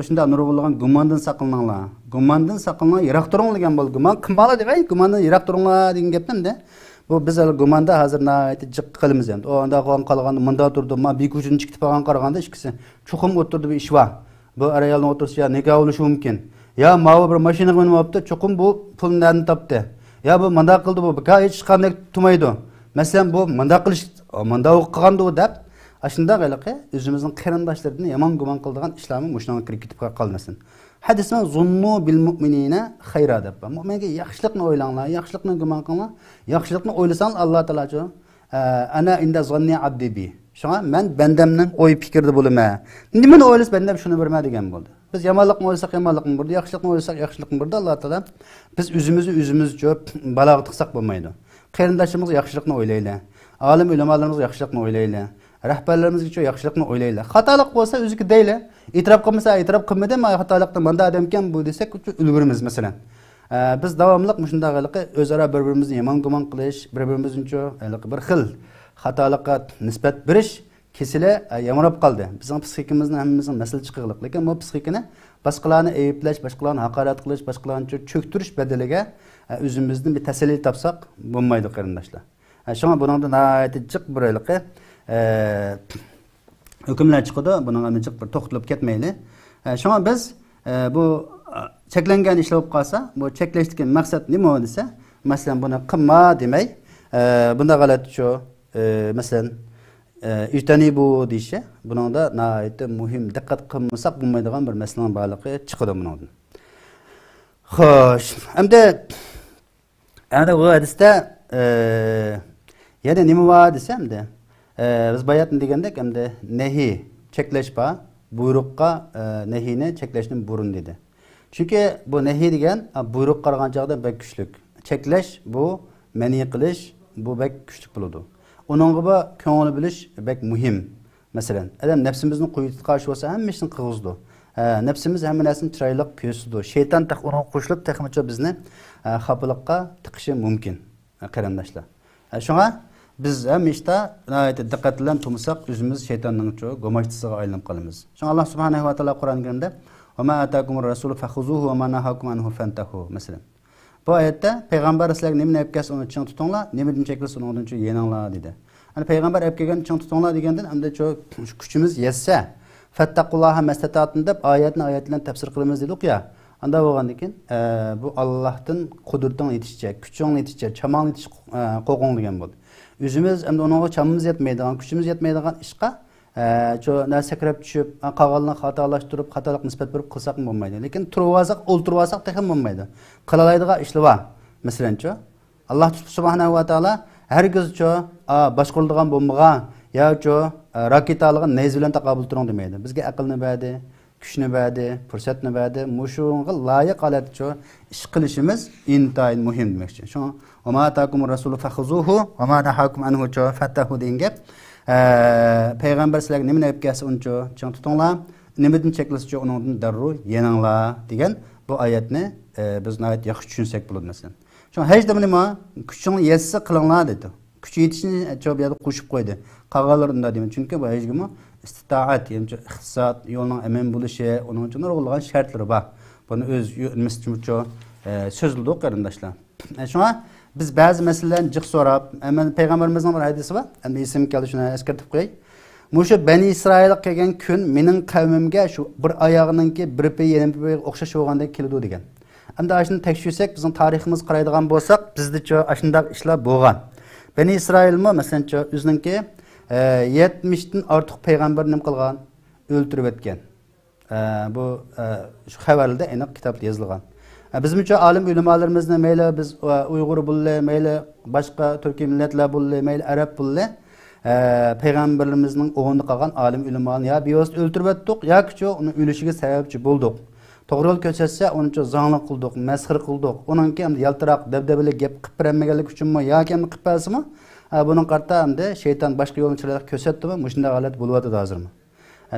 Şunda nurg'ulgan gumondan saqlaninglar. Gumondan saqlaninglar, yiroq turinglar degan bo'ldi. Gumon qilmanglar demay, gumondan yiroq turinglar degan gapda. Bu biz gumonda hozir jiq qilamiz endi. O unda qolganda munda turdi, men bekuchini chiqib qolgan qaraganda ikkisi chuqum o'tirdi bir ish bor. Bu ayolning o'tirsa ya nega bo'lishi mumkin? Ya mavi bir mashinaga minib olibdi, chuqum bu pulni topdi. Ya bu manda qildi bu, hech qanday tumaydi. Masalan bu manda qilish, manda o'qigandi u deb aşında qiliqi o'zimizning qarindoshlarini yomon gumon qiladigan ishlarni mushunga kirib ketib qolmasin. Hadisda zunnu bil mu'minina xayra deb. Mu'minga yaxshilikni o'ylanglar, yaxshilikni gumon qilinglar. Yaxshilikni o'ylasang Alloh taolochi ana inda zanni abdi bi. Shunga men bandamning o'y fikrida bo'laman. Nimani o'ylas bandam shuni berma degan bo'ldi. Biz yomonlikni o'ylasak yomonlikni berdi, yaxshilikni o'ylasak yaxshilikni berdi Alloh taolo. Biz o'zimiz jo'p balog'i tiqsak bo'lmaydi. Qarindoshimiz yaxshilikni o'ylaylar. Olim ulamolarimiz yaxshilikni o'ylaylar. Rahbarlarimizga çok yaxshilikni o'ylaylar. Xatolik bo'lsa o'ziga deyli. E'tirof qilmasa, e'tirof qilmadim, men xatolikni menda adam ekan bu desak, ulgurimiz masalan. Biz davomli shunday qiliqi o'zaro bir-birimizni yomon gumon qilish, bir-birimizni bir xil xatolikqa nisbat berish kesili yomrab qoldi. Bizning psixikamizni hammamizning masala chiqig'liq, lekin bu psixikani boshqalarni ayiblash, boshqalarni haqorat qilish, boshqalarni cho'ktirish badaliga o'zimizdan bir tasalli topsak bo'lmaydi qarindoshlar. Shunga buningda nihoyatda jiq bir hükümler çıkıdı. Bunun amacık bir to'xtalib ketmayli. Şuna biz bu cheklangan ishlar bo'lib qolsa, bu cheklashgan maqsad nima desa, masalan buni qilma demay, bunda g'alati shu, masalan irtani bu deyishi, buningda nihoyatda muhim diqqat qilmasak bo'lmaydigan bir masalaning borligi chiqadi buningdan. Xo'sh, endi bu hadisda yana nima bor desamda, biz bayatın degandek hamda nehi cheklash bor, buyruqqa nehini cheklashning burun dedi. Chunki bu nehi degan buyruq qaragan chog'da bek kuchlik. Cheklash bu mani qilish bu bek kuchlik bo'ladi. Uningga bu ko'ngil bilish bek muhim. Masalan, adam nafsimizni qo'yib qarshi bo'lsa hamma ishni qilg'izdi. Nafsimiz hamma narsani chiroyli ko'rsatdi. Shayton uni qo'shilib texmicha bizni xafalikqa tiqishi mumkin. Qarindoshlar. Shunga biz ham işte dikkat bilan tutsak özümüz şeytanның go'mashchisiga aylanib qolamiz. Şuna Allah subhanahu va taolo Qur'on Karimda "Va ma atakumur rasul fakhuzuhu va ma nahakum anhu fantahu" masalan. Bu oyatda payg'ambar sizlarga nimani aytgasa uni ching tutinglar, nimadan cheklasa undan yeninglar dedi. Hani payg'ambar aytib kelgan ching tutinglar degandan hamda kuchimiz yetsa fattaqulloha mastata'atun deb oyatni tafsir qilamiz dedik ya. Anda bo'lgandan keyin bu Allohdan qudratning yetishicha, kuching yetishicha, chamang yetish qo'qing degan bo'ldi. Özümüz hem de ona çamımız yetmeydiğin, gücümüz yetmeydiğin işqa sakrab tushib, qog'alni xatolaştırıp, xatolik nisbat berib qilsak bo'lmaydi. Lekin turib o'ltirib texim bo'lmaydi. Qilalaydigan ishlar bor. Masalan, Allah subhanahu va taolo hargiz boshqariladigan bo'lmagan yoki raketalig'in nayz bilan taqobil turing demaydi. Bizga aqlni berdi, kuchni berdi, fursatni berdi. Mushunga loyiq holat ish qilishimiz intayin muhim demoqchi. Shunga "Oma atakumur rasulu fakhuzuhu va ma nahakum anhu fatahu" degan gap. Payg'ambar sizlarga nimani aytib kelsa uni ching tutinglar, nimadan cheklasa undan darrov yeninglar degan bu oyatni biz nihoyat yaxshi tushunsak bo'ladi masalan. Shunga hech nima kuchingni yetsa qilinglar dedi. Kuch yetishini bu yerda qo'shib qo'ydi. Qog'alarında deyman, chunki bu hech nima istitoat, ya'ni iqtisod yo'lning amin bo'lishi, uning uchun nurg'ulg'an shartlari bor. Buni o'z yo'limizcha so'zildi qarindoshlar. Shunga biz bazı meselelerni jiq so'rab, hemen Peygamberimizning bir hadisi var. Endi isim keldi shuni eskartib qo'yay. Mushu Bani Isroil kelgan kun mening qavmimga shu bir oyog'iningki bir pey yana o'xshash bo'lgandek keldi degan. Endi ashuni tekshirsak, bizning tariximiz qaraydigan bo'lsak, bizda ashunday ishlar bo'lgan. Bani Isroilmi masalan o'zininki 70 dan ortiq payg'ambar nim qilgan, o'ltirib o'tgan. Bu shu xabarda aniq kitobda yozilgan. Bizimcha alim ulamolarimizni mayli biz Uyg'ur bo'lli, mayli boshqa turkiy millatlar bo'lli, mayli arab bo'lli, payg'ambarimizning o'g'lini qolgan alim ulamolarni ya bevosita o'ltirib o'tdik, yoki uni o'lishiga sababchi bo'ldik. To'g'ri yo'l ko'rsatsa, uni zongli qildik, masxir qildik. Uningki ham yaltiroq dabdabali gap qilib bermaganlik uchunmi yoki ham qilib bersimi? Buning qarta hamda shayton boshqa yo'lni chiroyli ko'rsatdimi? Shunday holat bo'lyapti hozirmi?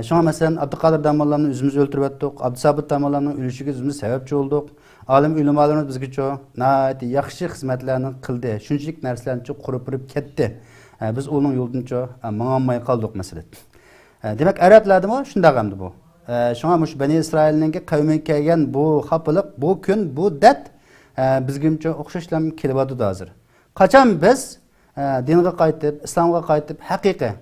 Shunga masalan Abduqodir Damollarini o'zimiz o'ltirib o'tdik, Abdusobit Damollarini o'lishiga o'zimiz sababchi bo'ldik. Alim ulamolarimiz bizga nihoyat yaxshi xizmatlarni qildi. Shunchalik narsalarni qurib ketdi. Biz uning yo'lidan mangolmay qoldik masalan. Demak, arablardimi shunday hamdi bu. Şuna şu Bani İsrail'ninki kavmiga kelgan bu xafalik, bu kun, bu dard bizgimcha o'xshashlar kelyapti hozir. Qachon biz dinga qaytib, islomga qaytib, haqiqiy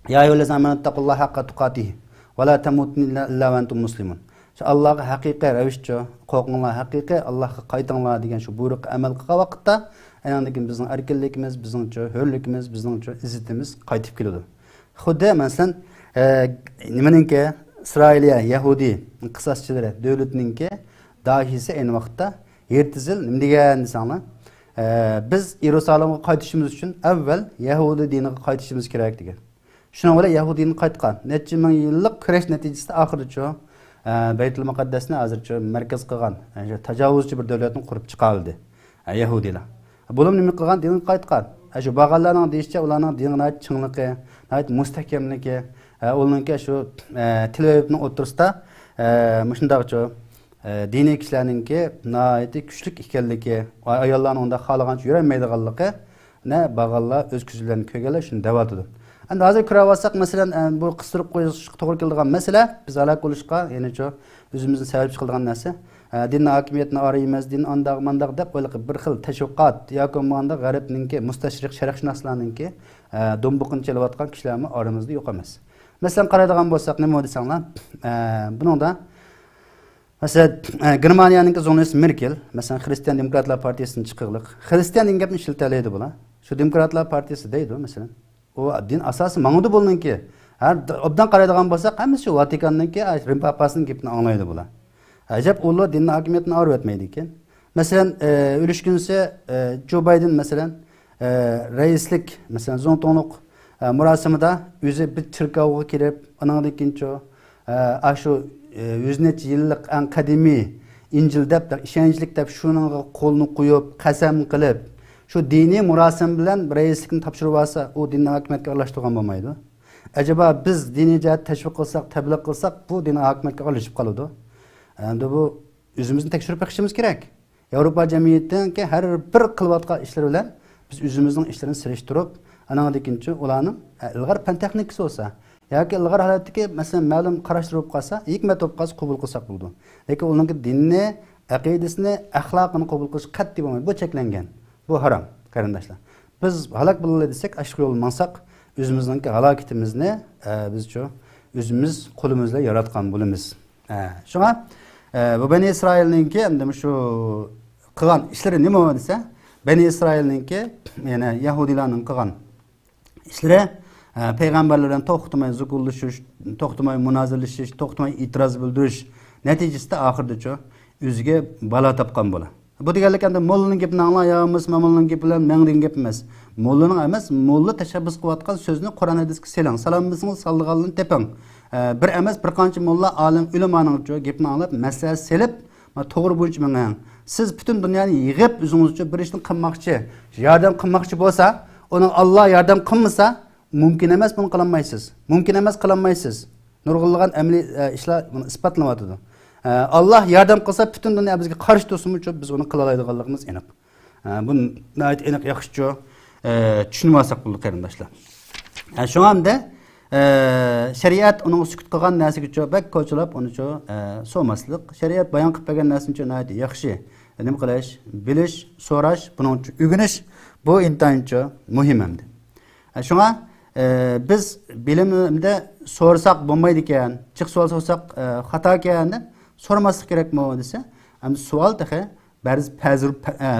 ya ayyuhallazina amanu taqullaha haqqa tuqatih va la tamutunna illa va antum muslimun. Allah'a haqiqiy ravishcha qo'rqinglar, haqiqiy Allohga qaytinglar degan shu buyruqqa amal qilgan vaqtda aynan bizning erkinligimiz, bizning hurligimiz, bizning izzatimiz qaytib keladi. Xuddi masalan nimaninki İsrailiya Yahudi qisaschilari davlatininki dahisi ayni vaqtda Yertizil nima degan desanglar, biz Yerusalimga qaytishimiz uchun avval Yahudi diniga qaytishimiz kerak degan. Shuning bilan Yahudiyni qaytgan. Necha ming yillik kurash natijasida oxiricha Baytul Muqaddasni hozircha markaz qilgan, tajovuzchi bir davlatni qurib chiqardi Yahudilar. Bular nima qilgan? Dinga qaytgan. Shu bag'allarning deyishicha ularning dinining chinligi, mustahkamligi, ularning shu tilni o'tirsida shundaqcha diniy kishilarningki nihoyatda kuchli ekanligi, ayollarning unda xohlagancha yurolmaydiganligi ne bag'allar o'z ko'zi bilan ko'rganlar shuni davatidi. Endi hozir ko'rib masalan bu qistirib qo'yishga to'g'ri keladigan masala biz aloq qilishga, ya'ni o'zimizni sabab qiladigan narsa dinning hokimiyatini araymiz, din andaq mandaq deb bir xil tashviqot yoki bo'lmaganda g'arbninki mustashriq sharqshunoslarninki do'mbuqini chelayotgan kishilarni oramizda yo'q emas. Masalan qaraydigan bo'lsak nima desanglar, buningda masalan Germaniyaningki zionist Merkel, masalan Xristian Demokratlar partiyasining chiqig'liq. Xristian degan gapni ishlataydi bular. Shu Demokratlar partiyasi deydi masalan. O din asosi mang'udi bo'lganki, har obdan qaraydigan bo'lsak, hammasi shu Vatikanningki Rim papasining gapini anglaydi bular. Ajab ular dinning hokimiyatini olib o'tmaydi ekan. Masalan, o'lishguncha Joe Biden masalan raislik, masalan zo'ntonliq murosimida o'zi bir chirkovga kirib, anandan keyincha shu 100 necha yillik eng qadimiy Injil deb ishonchlik deb shuningga qo'lni qo'yib, qasam qilib, shu diniy murosim bilan raislikni topshirib olsa, u dinning hokimiyatga aralashtirgan bo'lmaydi. Acaba biz diniy jihat tashviq qilsak, tabliq qilsak, bu dinning hokimiyatga aralashib qoladi. Endi bu o'zimizni tekshirib chiqishimiz kerak. Yevropa jamiyatining har bir qilayotgan ishlar bilan biz o'zimizning ishlarini surishtirib, anandan keyincha ularning ilg'or fan texnikasi bo'lsa yoki ilg'or holatdagi masalan ma'lum qarashtirib qolsa, hikmat bo'lib qolsa qabul qilsak bo'ldi. Lekin ularning dinni, aqidasini, axloqini qabul qilish qat'iy bo'lmaydi. Bu cheklangan. Bu haram, qarindoshlar. Biz halok bo'ladi desak, ashqi yo'l mansak, o'zimizning halokatimizni bizcha o'zimiz qo'limizla yaratgan bo'lamiz. Shunga bu Bani İsrailninki endi shu qilgan ishlari nima desa, Bani İsrailninki, ya'ni Yahudilarning qilgan ishlari payg'ambarlar bilan to'xtamay zukullashish, to'xtamay munozirlashish, to'xtamay e'tiroz bildirish natijasida oxirida o'ziga balo topgan bo'ladi. Bu deganlik endi mollaning gapini anglayapmiz, mollaning gapi bilan mangning gapi emas. Mollaning emas, molla tashabbus qilayotgan so'zni Qur'on hadisga selang, salomimizni sallig'anlarni teping. Bir emas, bir qancha molla olim ulamoning gapini anglab, maslahat selib, to'g'ri bo'yicha mengan. Siz butun dunyoni yig'ib o'zingiz uchun bir ishni qilmoqchi, yordam qilmoqchi bo'lsa, uning Alloh yordam qilmasa, mumkin emas buni qilolmaysiz. Mumkin emas qilolmaysiz. Nurg'unlagan amaliy ishlar buni isbotlayotdi. Allah yordam qilsa butun dunyo bizga qarshi tursin uchun biz uni qila oladiganligimiz aniq. Buni aniq yaxshi tushunib olsak bo'ldi qarindoshlar. Shu hamda shariat uning sukut qilgan narsaga bak ko'chilab uni so'maslik, shariat bayon qilib bergan narsani yaxshi nima qilish, bilish, so'rash, buning uchun o'rganish bu intayin muhim hamda. Shunga biz bilimda so'rasak bo'lmaydi ekan, chiq savol sorsak xato ekan deb sormaslik kerakmi desa, ham savol taxe ba'zi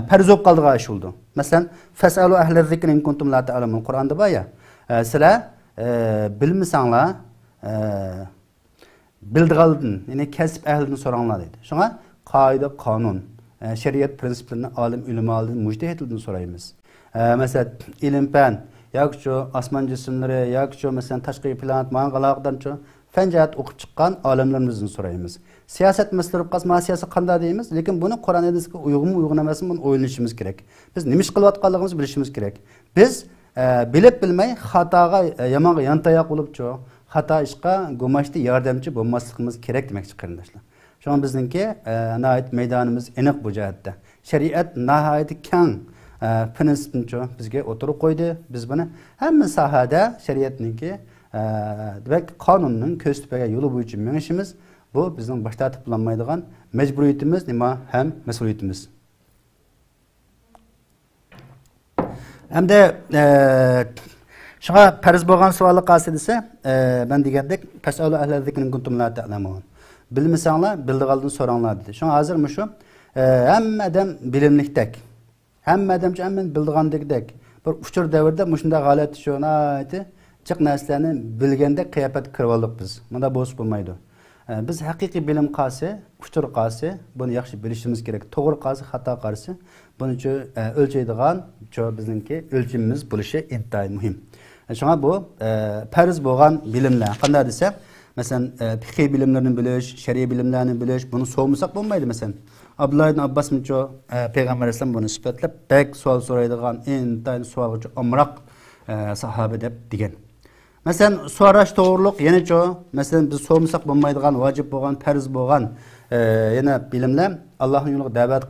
farz bo'lib qoldigan ish bo'ldi. Masalan, fasalu ahli zikri in kuntum la ta'lamun Qur'onda bor ya. Sizlar bilmasanglar bildiganlardan, ya'ni kasb ahlidan so'ranglar deydi. Shunga qoida, qonun, shariat prinsiplarini olim ulamolardan, mujtahidlardan so'raymiz. Masalan, ilm-fan yoki osmon jismlari yoki masalan tashqi planet mang'aloqdan fan jihat o'qib chiqqan olimlarimizdan so'raymiz. Siyosat masalasi qasma siyosat qanday deymiz, lekin buni Qur'on hadisga uyg'un emasmi buni o'ylashimiz kerak. Biz nima ish qilayotganligimizni bilishimiz kerak. Biz bilib bilmay xatoga yomonga yantayoq bo'lib xato ishga gumashda yordamchi bo'lmasligimiz kerak demoqchi qarindoshlar. Shunga bizningki nihoyat maydonimiz aniq bu jihatda. Shariat nihoyat keng prinsipni bizga o'tirib qo'ydi. Biz buni hamma sohada shariatningki Demek kanunun köz tüpege yolu boyunca menişimiz bu bizning bosh tortib bo'lmaydigan majburiyatimiz nima ham mas'uliyatimiz. Hamda shunga farz bo'lgan savolga qarshi desa, men degandek fasalu ahli zikrin kuntum la ta'lamun. Bilmasanglar, bildiganlardan so'ranglar dedi. Shunga hozir shu hamma odam bilimlikdek. Hamma odam bildigandek bir uchur davrda shunday holat shunaydi. Jiq narsalarni bilganda qiyofat kirib oldik biz. Bunda bo'z bo'lmaydi. Biz haqiqiy bilim qarshi, uchur qarshi buni yaxshi bilishimiz kerak. To'g'ri qarshi, xato qarshi buni o'lchaydigan bizningki o'lchimimiz bo'lishi intayin muhim. Shunga bu farz bo'lgan bilimlar. Qanday desa, masalan, fiqh bilimlarini bilish, shariy bilimlarni bilish, buni so'rmasak bo'lmaydi masalan. Abdullah ibn Abbas Peygamber Aleyhisselam bunu sifatlab pek savol so'raydigan intayin savolga omroq sahoba deb degan. Masalan, so'rash to'g'riliq yana masalan biz so'rmasak bo'lmaydigan, vojib bo'lgan, farz bo'lgan yana bilimlar Allohning yo'liga da'vat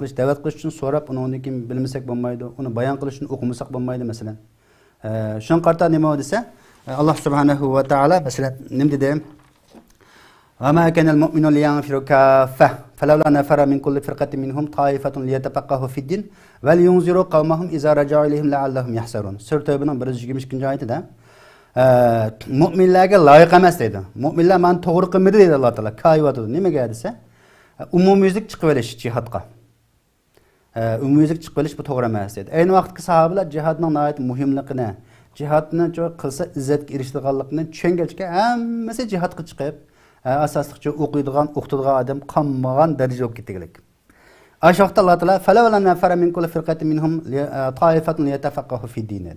qilish uchun so'rab, undan keyin bilmasak bo'lmaydi, uni bayon qilish uchun o'qimasak bo'lmaydi masalan. Shun qarta nima desa, Alloh subhanahu va taolo masalan nima dedi? "Va ma kana al-mu'minu liyanfiru kaffah, falawla nafara min kulli firqatin minhum ta'ifatun liyatafaqahu fid-din va liyunziru qawmahum idza raja'u ilayhim la'allahum yahsarun." Sura Tavbaning 122-oyatida mu'minlarga loyiq emas deydi. Mu'minlar men to'g'ri qilmadi deydi Alloh taolo. Kayvadi. Nimaga desa, umumiylik chiqib olish jihadga. Umumiylik chiqib olish bu to'g'ri emas deydi. Ayni vaqtda sahobalar jihadning nihoyat muhimligini, jihadni qilsa izzatga erishadiganligini tushungach, hammasi jihadga chiqib, asosliqcha o'qiydigan, o'qitadigan odam qolmagan daraja bo'lib ketdilik. O'sha vaqtda Alloh taolo falawla nafara min kulli firqatin minhum ta'ifatun yatafaqahu fid-din.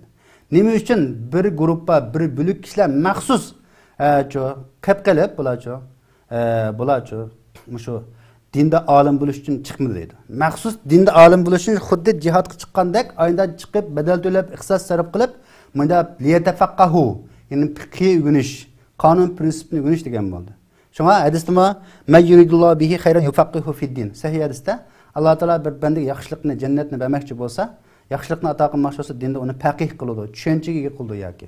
Nima uchun bir guruhga, bir bo'lak kishilar maxsus qilib qilib bularcho shu dinda olim bo'lish uchun chiqmadi deydi. Maxsus dinda olim bo'lish uchun xuddi jihadga chiqqandek oyda chiqib badal to'lab ixtisos sarf qilib bunda liyatafaqahu, ya'ni fiqh o'rganish, qonun prinsipini o'rganish degan bo'ldi. Shunga hadisda "Ma yuridullohu bihi khayran yufaqihu fid-din." Sahih hadisda Alloh taolo bir bandaga yaxshilikni, jannatni bermoqchi bo'lsa, yaxshilikni ato qilmoqchi bo'lsa, dinda uni faqih qiladi, tushunchaga qiladi yoki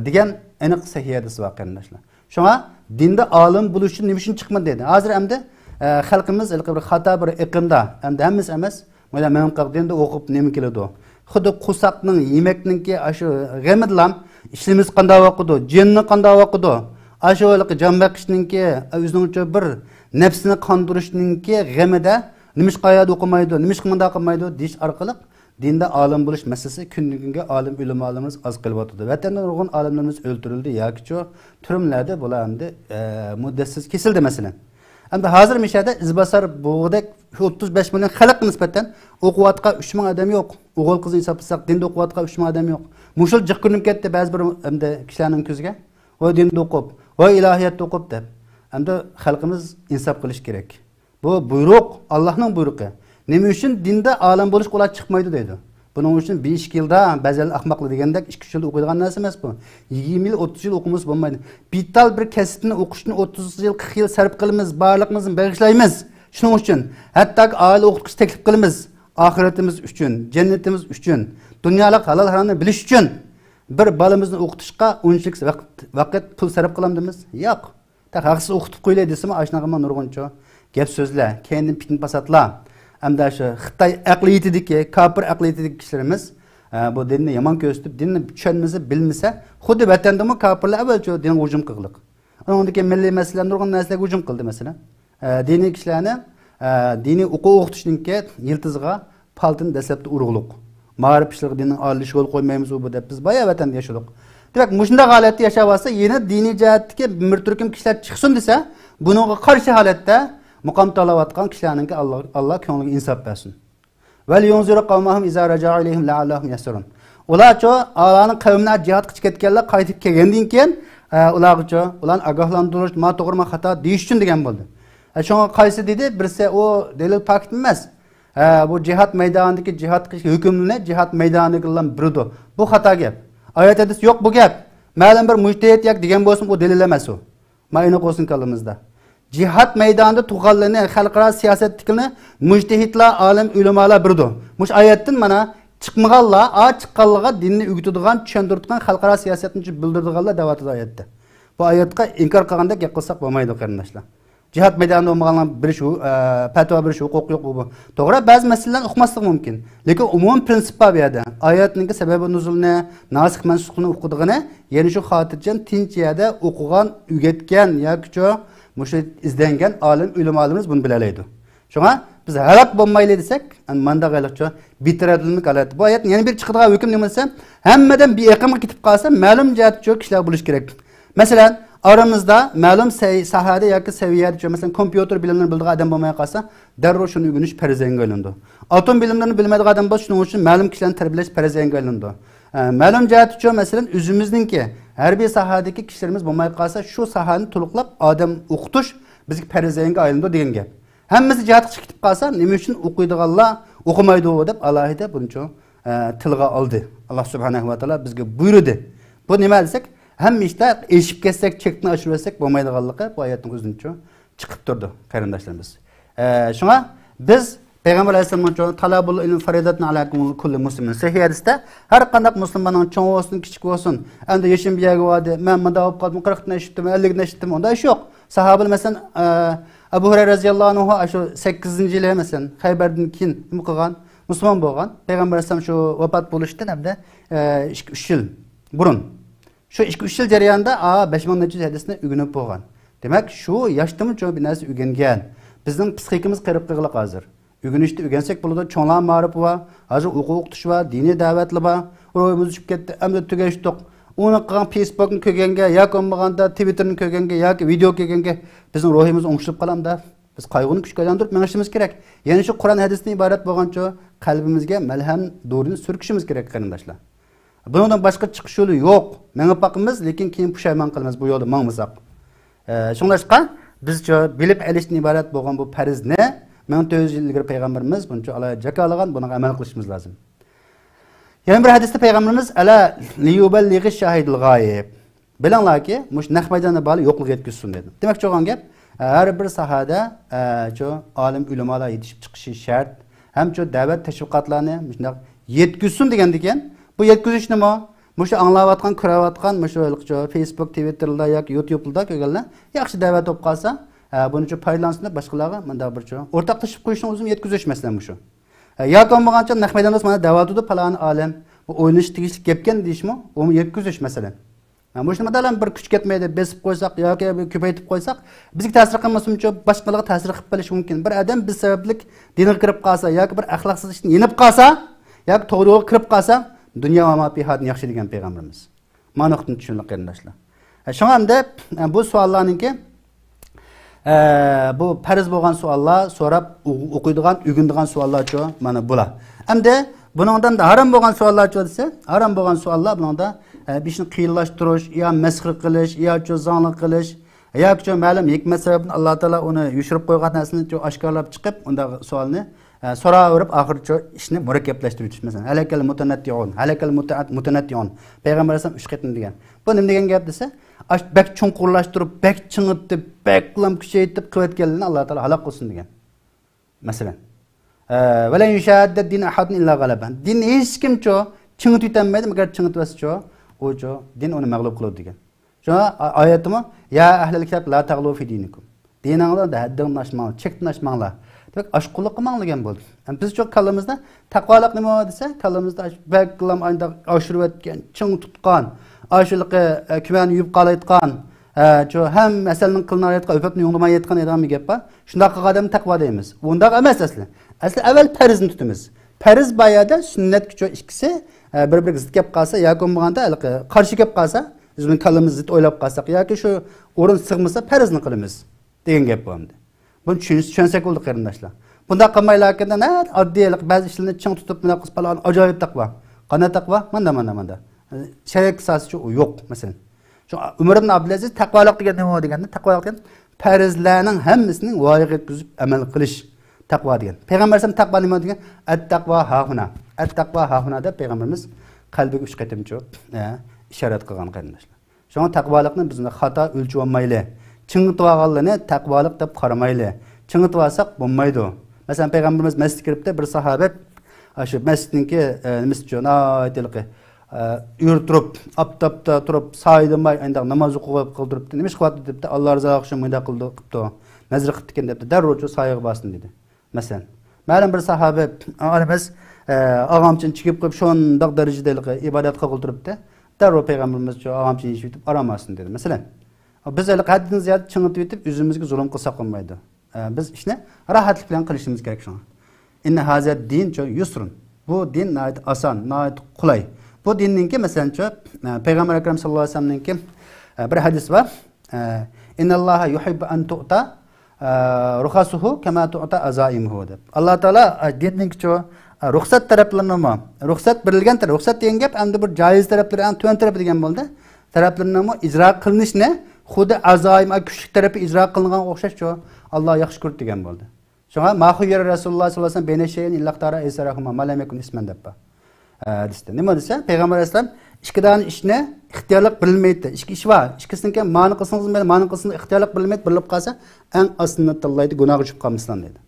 degan aniq sahih hadis bor qarindoshlar. Shunga dinda olim bo'lish uchun nima uchun chiqmadi dedi. Hozir hamda xalqimiz bir xato bir iqimda, hamda hammasi emas, mana men dinda o'qib nima keladi? Xuddi qusaqning, yemekninki shu g'amidlam ishimiz qanday o'qidi, jinni qanday o'qidi? Asho'liqi jon baqishninki o'zining bir nafsini qondirishninki g'amida nimish qoyada o'qimaydi, nimish qilmanda qilmaydi deyish orqali dinda olim bo'lish masalasi kunga olim ulamolarimiz oz qilib o'tdi. Vatanda nurg'un olimlarimiz o'ldirildi yoki turmlarda bular endi muddatsiz kesildi masalan. Endi hozir mishada izbasar bo'g'dak 35 million xalq nisbatan o'qiyotgan 3 ming odam yo'q. O'g'il qiz hisoblasak dinda o'qiyotgan 3 ming odam yo'q. Mushul jiq ko'rinib ketdi ba'zi bir endi kishilarning ko'ziga. Voy dinda o'qib, voy ilohiyatda o'qib deb. Endi xalqimiz insof qilish kerak. Bu buyruq, Allohning buyrug'i. Nima uchun dinda olim bo'lish qo'lga chiqmaydi deydi. Buning uchun 5 yilda ba'zan ahmoqlar degandek 2 yil o'qiydigan narsa emas bu. 20 yil, 30 yil o'qimiz bo'lmaydi. Bital bir kasbni o'qishni 30 yil, 40 yil sarf qilamiz, barliqimizni bag'ishlaymiz. Shuning uchun hatto oila o'qitish taklif qilamiz. Oxiratimiz uchun, jannatimiz uchun, dunyolik halol haromni bilish uchun bir bolamizni o'qitishga unchalik vaqt pul sarf qilamdimiz? Yo'q. Haqsiz o'qitib qo'yilay desam, ashunaqama nurg'uncha gap so'zlar, kendin pitin pasatlar. Hamda shu Xitoy aqliyatidagi, kafir aqliyatidagi kishilarimiz bu dinni yomon ko'rsatib, dinni tushunmasa, bilmasa, xuddi vatandami kafirlar avvalcha dinga hujum qildiq. Undan keyin milliy masalalar nurg'un narsalarga hujum qildi masalan. Diniy kishilarni diniy o'qitishninki yiltizga paltin dastlabda urug'liq. Ma'rif ishlar dinning olish yo'l qo'ymaymiz u deb biz boya vatanda yashadik. Demak, mushunda holatda yashab olsa, yana diniy jihatdagi bir turkum kishilar chiqsin desa, buningga qarshi holatda muqam talayotgan kishilarningki Alloh ko'ngliga insof bersin. Val yunziru qawmahum iza raja'u ilayhim la'allahum yahsarun. Ularcha Allohning qavmlar jihad qilib ketganlar qaytib kelgandan keyin ularni ogohlantirish, ma to'g'ri ma xato deyish uchun degan bo'ldi. Shunga qaysi dedi? Birisi o dalil fakt emas. Bu jihad maydonidagi jihad qilish hukmini jihad maydonidagilar birdi. Bu xato gap. Oyat hadis yo'q bu gap. Ma'lum bir mujtahid yak degan bo'lsin, u dalil emas u. Mayna qo'ysin kallamizda. Jihad maydonida tug'anlarni xalqaro siyosatnikini mujtahidlar, olim, ulamolar birdi. Mush oyatdan mana chiqmaganlar, chiqqanlarga dinni o'rgatadigan, tushuntiradigan xalqaro siyosatni bildiradiganlar davatida oyatda. Bu oyatga inkor qilgandek gap qilsak bo'lmaydi qarindoshlar. Cihat meydanında olmaganlar bir şu, fatva bir şu, huquq yo'q bu. To'g'ri, ba'zi masalalarni o'qimaslik mumkin. Lekin umumiy prinsip bor bu yerda. Oyatning sababi nuzulni, nasikh mansukhni o'qidig'ini, ya'ni shu xotirjam tinch yerda o'qigan, o'rgatgan yoki shu izlangan olim, ulamalarimiz buni bilalaydi. Shunga biz halok bo'lmaylik desak, manda g'ayliqcha bitiradilmi qalat. Bu oyat yana bir chiqadigan hukm nima desa, hammadan bir aqimga ketib qolsa, ma'lum jihatchi kishilar bo'lish kerak. Masalan, aramızda ma'lum sahada yoki saviyada, masalan, kompyuter bilimlarini biladigan odam bo'lmay qolsa, darrov shuni o'rganish farzanga aylandi. Atom bilimlarini bilmaydigan odam bo'lsa, shuning uchun ma'lum kishilarni tarbiyalash farzanga aylandi. Ma'lum jihat uchun masalan, o'zimizningki har bir sahadagi kishilarimiz bo'lmay qolsa, shu sahani to'liqlab odam o'qitish bizga farzanga aylandi degan gap. Hammasi jihatga chiqib qolsa, nima uchun o'qiydiganlar o'qimaydi deb alohida buncha tilga oldi. Alloh subhanahu va taolo bizga buyurdi. Bu nima desak, hem işte eşip kessek, çekini aşırırsak bo'lmaydiganligi bu oyatning o'zincha chiqib turdi qarindoshlarimiz. Shunga biz Peygamber Aleyhisselam'ın talabul ilm faridatun ala kulli muslimin sahih hadisda har qanday musulmonning cho'ng olsun, kichik olsun, endi yashim bir yerga bordi, men menda olib qoldim, 40 dan eshitdim, 50 dan eshitdim, unda ish yo'q. Sahobalar masalan Abu Hurayra radhiyallohu anhu shu 8-yili masalan Xaybardan keyin nima qilgan? Musulmon bo'lgan. Peygamber Aleyhisselam shu vafot bo'lishdan hamda 3 yil burun şu 2-3 yıl jarayonida 5000 hadisni o'rganib bo'lgan. Demak, shu yoshdimi cho'ng bir narsa o'rgangan. Bizning psixikamiz qirib qilib hozir. O'rganishni o'rgansak bo'ladi, cho'nglar ma'rif va hozir o'qitish va diniy da'vatlar va ro'yimiz tushib ketdi. Endi tugashdiq. Uni qilgan Facebookni ko'rganga, yoki bo'lmaganda Twitterni ko'rganga, yoki video ko'rganga bizning ruhimiz o'ngishib qolamda. Biz qayg'uni kuchga aylantirib menishimiz kerak. Ya'ni shu Qur'on hadisdan iborat bo'lgancha qalbimizga malham dorini surkishimiz kerak qarindoshlar. Bundan başka çıkış yolu yok. Mengip bakımız, lekin keyin pushaymon qilamiz bu yo'lda mangmasak. Shunlashqa biz bilib olishdan iborat bo'lgan bu farz ne? 1400 yil ilgari payg'ambarimiz buncha alayhi jakalagan, buni amal qilishimiz lozim. Yana bir hadisda payg'ambarimiz ala liyuballighi shahidul g'oyib. Bilinglarki, mush naq maydonda bali yo'qlik yetkazsin dedi. Demak, cho'g'an gap, har bir sahada olim ulamalar yetishib chiqishi shart. Ham da'vat tashviqotlarni shunday yetkazsin degan ekan. Bu yetkizish nima? Mushu anglayotgan, ko'rayotgan, mushu Facebook, Twitterda yoki YouTube'da ko'rganlar yaxshi da'vat olib qolsa, buni uchun foydalansin deb boshqalarga menda bir o'rtoqlashib qo'yishni o'zim yetkizish masalan mushu. Yoki bo'lmagancha naq maydonda mana da'vat qilib falan olim bu o'ynish tegishli gapgan deyishmi? Uni yetkizish masalan. Mushu madalan bir kuch ketmaydi, besib qo'ysak yoki ko'paytib qo'ysak, bizga ta'sir qilmasin uchun boshqalarga ta'sir qilib qolish mumkin. Bir odam biz sabablik dinga kirib qolsa yoki bir axloqsiz ishni yenib qolsa yoki to'g'ri yo'lga kirib qolsa, dünya ve mafiyatını yaxshi degan peygamberimiz. Ma'noqni tushundik qarindoshlar. Shunga hamda bu savollarningki bu farz bo'lgan savollar, so'rab o'qiydigan, o'rganadigan savollar-chi, mana bular. Hamda buningdan da harom bo'lgan savollar-chi desa, harom bo'lgan savollar buningda bir ishni qiyinlashtirish, yo masxir qilish, yo zonglik qilish, yoki ma'lum hikmat sababini Alloh taolo uni yushirib qo'ygan narsani oshkorlab chiqib, unda savolni so'raverib oxirgi ishni murakkablashtirib masalan halakal mutanatti'un payg'ambar alayhisalom 3 qatim degan. Bu nima degan gap desa, bak chunqurlashtirib, bak chingitib, bak qilam kuchaytirib qilayotganlarni Alloh taolo halok qilsin degan. Masalan, "Valen yushadda din ahadun illa g'alaban." Din hech kim chingitib yetmaydi, agar chingitmasa din uni mag'lub qiladi degan. Shuna oyatimi, "Ya ahlul kitob la tag'lu fi dinikum." Diningizda haddan oshmanglar, chekdan oshmanglar. Demek aşkılık mağlayan buldu. Yani biz çok kalımızda takvalık ne var dese kalımızda beklam ayında aşırı etken, çın tutkan, aşırılığı kümen yiyip kalaytkan, hem meselenin kılına ayetken, öpüpni yollamaya yetken edam bir gep var. Şunda kadem takva deyimiz. Bunda emez aslı. Aslı evvel perizini tutumuz. Periz bayada sünnet küçük ikisi bir zıt gep kalsa, ya kombağında karşı gep kalsa, bizim kalımız zıt oylap kalsak, ya ki şu orun sığmasa perizini kılımız. Deyin gep var. Bunu düşünsek oldu qarindoshlar. Bunda qilmaylarkan oddiy ba'zi ishlarni ching tutib mana qilib falan ajoyib taqvo. Qanday taqvo? Manda. Shariat asosi yo'q masalan. Shu Umar ibn Abdulaziz taqvolik degan nima deganda, taqvolik degan farzlarning hammasining voyaga yetkazib amal qilish taqvo degan. Payg'ambar alayhisalom taqvo nima degan? At-taqvo hahuna. At-taqvo hahuna deb payg'ambarimiz qalbiga 3 qatimcha ishorat qilgan qarindoshlar. Shunga taqvolikni bizni xato o'lchib olmayli. Çıngıtып alğanlarını taqvalık deb qaramaylı. Çıngıtып alsak bo'lmaydi. Mesela Peygamberimiz mescid kiribdi, bir sahabe Aşı mescidinki nimesi jo aytilqi yurturup aptapta turup saydamay anda namaz o'qib qildiribdi. Nima qilibdi debdi. Alloh rizosi uchun bunda qildi. Nazr qildi ekan debdi. Darro'cha sayığı basın dedi. Masalan, ma'lum bir sahabe alimiz ağamçın chiqib qo'yib shundoq darajada ibodat qildiribdi. Darro payg'ambarimiz jo ağamçın ish etib aramasın dedi. Masalan, biz hali haddan ziyod chingitib etib o'zimizga zulm qilsak bo'lmaydi. Biz ishni rahatlik bilan qilishimiz kerak shuni. Inna hazat din jo yusrun. Bu din nayt asan, nayt qulay. Bu dinninki masalan jo payg'ambar akram sallallohu alayhi vasallamninki bir hadis var. Innalloha yuhibbu an tu'ta ruhasuhu kama tu'ta azaimuhu deb. Alloh taolo dinninki jo ruxsat taraflarini ham, ruxsat berilgan taraf, ruxsat degan gap endi bir joiz taraflari, ham tuvan tarafi degan bo'ldi. Taraflarini ham ijro qilinishni xuddi azoim kuchli tarafi ijro qilingan o'xshash jo Alloh yaxshi ko'rdi degan bo'ldi. Shunga mahuyir Rasululloh sollallohu alayhi vasallam beyne şeyin illaqtara esarahuma malamekun ismen debba. Diste. Nima desa? Payg'ambar alayhisalom ikkidan ishni ixtiyorlik bilmaydi. Ikki ish bor. Ikkisining ham ma'ni qilsangiz mayli, ma'ni qilsangiz ixtiyorlik bilmaydi, bilib qolsa, eng aslini tanlaydi, gunohga tushib qolmasdan dedi.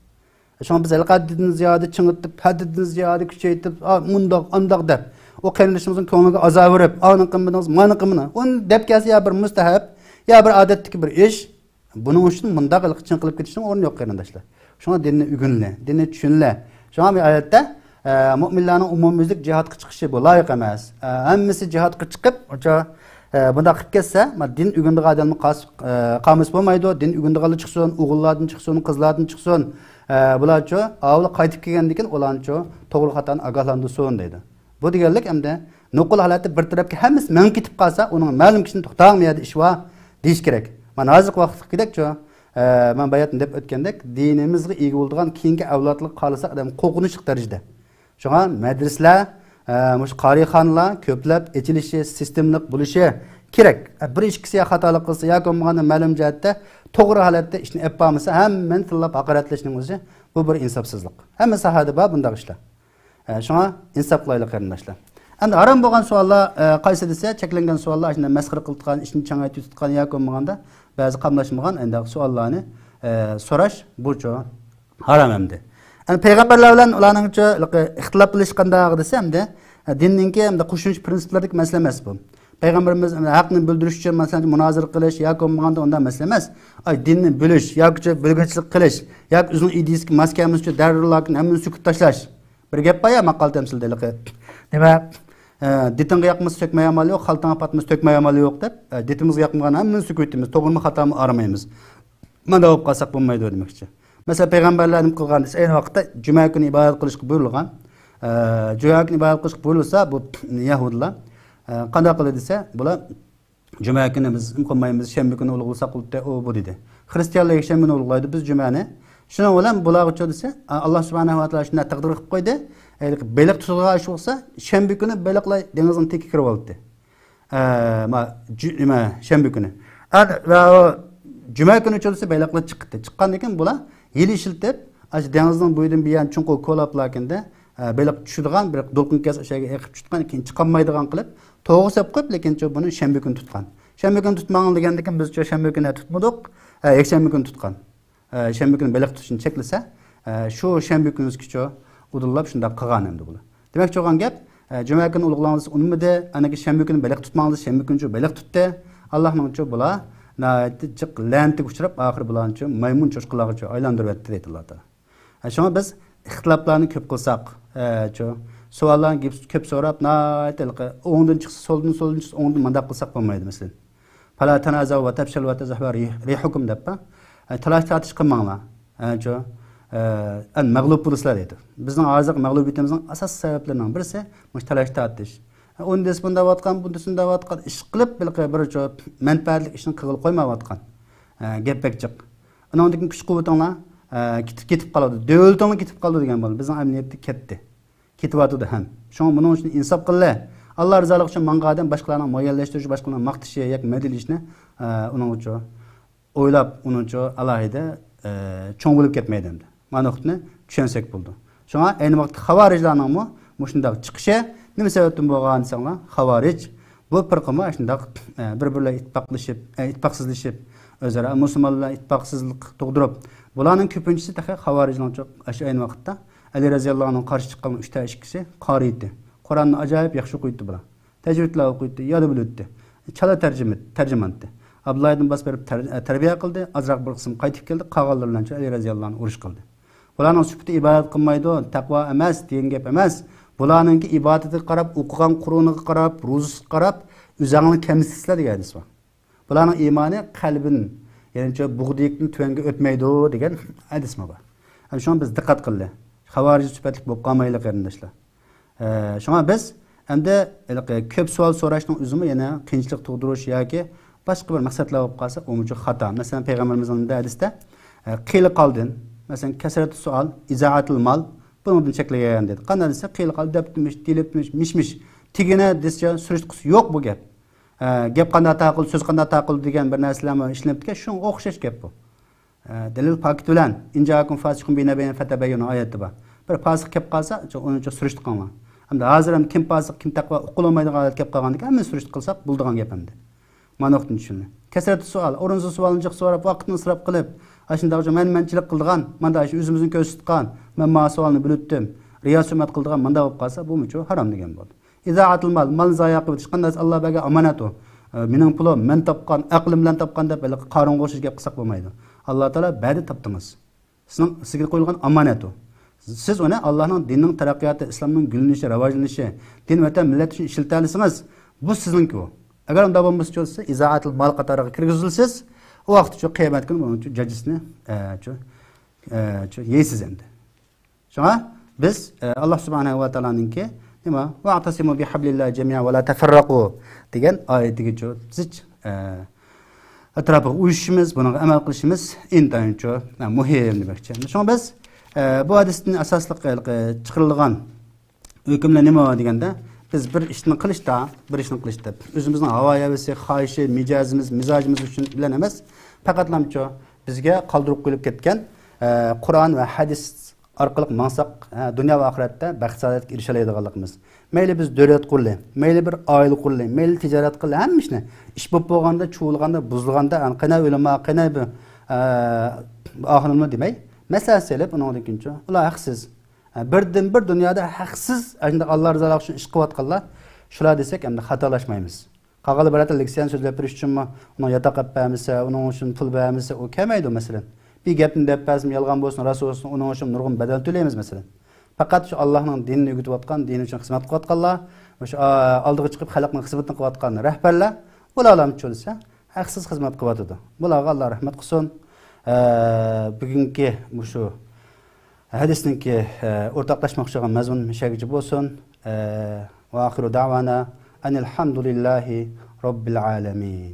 Shunga biz alqaddin ziyoda chingitib, haddin ziyoda kuchaytirib, mundoq, andoq deb, o qarindoshimizning ko'ngliga azob berib, "Ani qilmadingiz, ma'ni qilmini." Uni deb kelsa ya bir mustahab, ya bir odatdagi bir ish. Buning uchun mundoq qilib qilib ketishning o'rni yo'q qarindoshlar. Shunga dinni ugunli, dinni tushunli. Shunga bu oyatda mu'minlarning umumiylik jihadga chiqishi bu loyiq emas. Hammasi jihadga chiqib, o'sha bunda qilib ketsa, din ugundiga odamni qamis bo'lmaydi. Din ugundiga chiqsin, o'g'illardan chiqsin, qizlardan chiqsin. Bularcha avli qaytib kelgandan keyin ularni to'g'ri xatoni ogohlantirsin deydi. Bu deganlik hamda nuqul holati bir tarafga hammasi men ketib qolsa, uning ma'lum kishini to'xtatmaydi ish va deyish kerak. Mana hozir vaqtga kerakchi. Men bayatni deb o'tgandek, dinimizga ega bo'lgan keyingi avlodlar qolsa odam qo'rqinchli darajada. Shunga madrasalar, mush qarixonlar ko'plab echilishi, sistemlik bo'lishi kerak. Bir ikkisi xatolik qilsa yoki bo'lmaganda ma'lum jihatda to'g'ri holatda ishni olib bormasa, hammani tillab haqoratlashning o'zi bu bir insofsizlik. Hamma sohada bor bunday ishlar. Shunga insof qilaylik qarindoshlar. Endi harom bo'lgan savollar qaysi desa, cheklangan savollar shunday masxara qilgan, ishni changaytib tutgan yoki bo'lmaganda ba'zi qamlashmagan endi savollarni so'rash bu harom endi. Yani Peygamberler bilan ularningcha ixtilof qilishqanday desa hamda dinninki hamda qo'shimcha prinsiplardagi masala emas bu. Peygamberimiz haqni bildirish uchun masalan munozara qilish yoki bo'lmaganda undan masala emas. Ay dinni bilish yoki bilginchilik qilish yoki o'zining ideyasiga mos kelmas uchun darrollarni hammani sukut tashlash. Bir gap bor ya maqol tamsildaligi. Nima ditinga yoqmas sökmay amali yo'q, xaltanga patmas tökmay amali yo'q deb ditimizga yoqmagan hammani sukutimiz, to'g'rimi xatomi aramaymiz. Mana bo'lib qolsak bo'lmaydi demoqchi. Mesela peygamberlerin kılgan aynı vakitte cuma günü ibadet kılışık buyurulgan. Cuma günü ibadet kılışık buyurulsa bu Yahudiler qanday qiladi desa, bular cuma günü biz imkonmaymiz, shanba günü ulug'lasak o bu dedi. Hristiyanlar shanba günü ulug'laydi, biz jumani. Shuna bilan bular uchun desa, Alloh subhanahu va taolo shunday taqdir qilib qo'ydi. Baliq tutgan ish bo'lsa, shanba günü baliqlar dengizning teki kirib oldi. Ma shanba günü. Va cuma günü uchun desa baliqlar chiqdi. Chiqqandan keyin bular yil ishiltib, dengizning bo'yidan buyon chunqur ko'laplaganda baliq tushadigan, bir do'lqin kes o'shaga eqib tutgan, keyin chiqolmaydigan qilib, to'g'ri sep qo'yib, lekin buni shanba kuni tutgan. Shanba kuni tutmagan degandan keyin biz shanba kuni tutmadik, yakshanba kuni tutgan. Shanba kuni baliq tutishni cheklasa, shu shanba kunisigacha udullab shunday qilgan endi bular. Demak, cho'g'an gap, juma kuni ulug'lansa unmidi, anaki shanba kuni baliq tutmangiz, shanba kuni baliq tutdi. Allohning uchun bular chiq lantiga uchrab oxiri bularni maymun cho'shqilariga aylantirib etdi deydi Alloh taolo. Shunga biz ixtiloflarni ko'p qilsak, savollarni ko'p so'rab, o'ngdan chiqsa so'ldan chiqsa o'ngdan mandaq qilsak bo'lmaydi masalan. Fala tanazav va tabshal va tazahvar rihukum debpa. Talash tortish qilmanglar. Mag'lub bo'lsizlar deydi. Bizning hozir mag'lubiyatimizning asosiy sabablaridan birisi mush talash tortish. Ondes bunda vatkan, bundasında vatkan, iş qilib bir menfaatli ishni qilib qo'ymayotgan. Gapbek chiq. Ana undan kuch quvvatinglar ketib qoladi. Davlatinglar ketib qoladi degan bo'ldi. Bizning amniyatni ketdi. Ketyapti ham. Shunga buning uchun insof qilinglar. Alloh rizoligi uchun menga odam boshqalarni mo'yallashtirish, boshqalarni maqtishi yoki madilishni uning uchun o'ylab, uning uchun alohida cho'ng bo'lib ketmaydi endi. Mana buni tushunsak bo'ldi. Shunga ayni vaqtda xavorijlarning mushundaq chiqishi nima sababdan bo'lgan desanglar, xavorij bu firqama shundaq bir-birlar ittifoqsizlashib, o'zaro musulmonlar ittifoqsizlik tug'dirib, bularning ko'pinchisi xavorijning ayni vaqtda Ali radhiyallohu anhu qarshi chiqqan 3 ta kişi qori edi. Qur'onni ajoyib yaxshi o'qiydi bular. Tajvidlar o'qiydi, yodib biladi. Chala tarjimondi. Abdullah ibn Abbas berib tarbiya qildi, azroq bir qism qaytib keldi, qolganlar bilan Ali radhiyallohu anhu urush qildi. Bularning sufati ibodat qilmaydi, taqvo emas, degan gap emas. Bularninki ibodatiga qarab, o'qigan Qur'oniga qarab, ro'zasiga qarab, o'zingni kamsizlar degan hadis bor. Bularning iymoni qalbin, ya'ni bug'diylikning tuanga o'tmaydi degan hadis bor. Ana shuni biz diqqat qildik. Xavarij sifatli bo'lib qolmaylik qarindoshlar. Shunga biz endi ko'p savol so'rashning o'zimi yana qiyinchilik tug'dirish yoki boshqa bir maqsadlar bo'lib qolsa, u uchun xato. Masalan, payg'ambarimizning hadisda qiyli qoldin, masalan, kasratu sual, izaatul mal bundan cheklagan dedi. Qanday desa, qiyli qoldi, debtimish, tilibtimish, mishmish, tigina desa, surishqisi yo'q bu gap. Gap qanday taqil, so'z qanday taqil degan bir narsalarni ishlatgan, shunga o'xshash gap bu. Dalil paket bilan injaakum fasiqun binabayn fatabayyanu oyati bor. Bir fasiq kelib qolsa, uni uchun surishti qilma. Hamda hozir ham kim fasiq, kim taqvo o'qilamaydigan holat kelib qolgandek, hamma surishti qilsak, bo'ldigan gap hamda. Mana o'qitni tushunni. Kasratu savol, o'rinsiz savolni so'rab, vaqtni isrof qilib, ashunday manchilik qilgan, mana shu o'zimizni ko'rsatgan, men ma savolni bilutdim, riyosumat qilgan, menda bo'lib qolsa, bu uchun harom degan bo'ldi. Izaatul mal zayo qilish qanday Alloh bergan omonat u. Mening pulim men topgan, aqlim bilan topgan deb qarin qo'shish gap qilsak bo'lmaydi. Alloh taolo ba'di topdingiz. Sizga qo'yilgan omonat u. Siz uni Allohning dinning taraqqiyoti, islomning gullanishi, rivojlanishi, din va millat uchun ishlatalisiniz. Bu sizningki u. Agar unda bo'lmasa bo'lsa, izaatul mal qatoriga kirgizilsiz, u vaqt uchun qiyomat kuni buning uchun jazosini yeysiz endi. Shunga biz Alloh subhanahu va taoloninki nima? Va'tasimu bihablillahi jami'an va la tafarraqu degan oyatiga zich atrofiga uyushishimiz, buni amal qilishimiz intayin muhim demoqchi. Shunga biz bu hadisning asosli chiqarilgan hukmlar nima deganda biz bir ishni qilishda, o'zimizning havo havasi, xohishi, mizojimiz uchun bilan emas, faqatlamcho bizga qoldirib qo'yib ketgan Qur'on va hadis orqali maqsad dunyo va oxiratda baxt saodatga erisha oladiganligimiz. Mayli biz davlat qurli, mayli bir oila qurli, mayli tijorat qilli, hamma ishni ish bo'lib bo'lganda, chuvilganda, buzilganda, qanday o'lama, qanday bir oxirimni demay, masala selib uningdan kincho, ular haqsiz. Birdan bir dunyoda haqsiz, shunda Alloh rizosi uchun ish qilayotganlar, shular desak, endi xatolashmaymiz. Qag'ali birata leksiyan so'zlab berish uchunmi, uni yotoq qilib uning uchun pul bermasa, u kelmaydi masalan. Bir gapni deb bazım yalgan bo'lsin, rasul bo'lsin, uning uchun nurg'un badal to'laymiz masalan. Faqat shu Allohning dinini o'rgatayotgan, din uchun xizmat qilayotganlar, o'sha oldiga chiqib xalqning xizmatini qilayotgan rahbarlar, bularga bo'lsa, haqsiz xizmat qilyotdi. Bularga Alloh rahmat qilsin. Bugungi shu hadisniki o'rtoqlashmoqchi bo'lgan mazmun shagichi bo'lsin. Va oxiru da'vana anil hamdulillahi robbil alamin.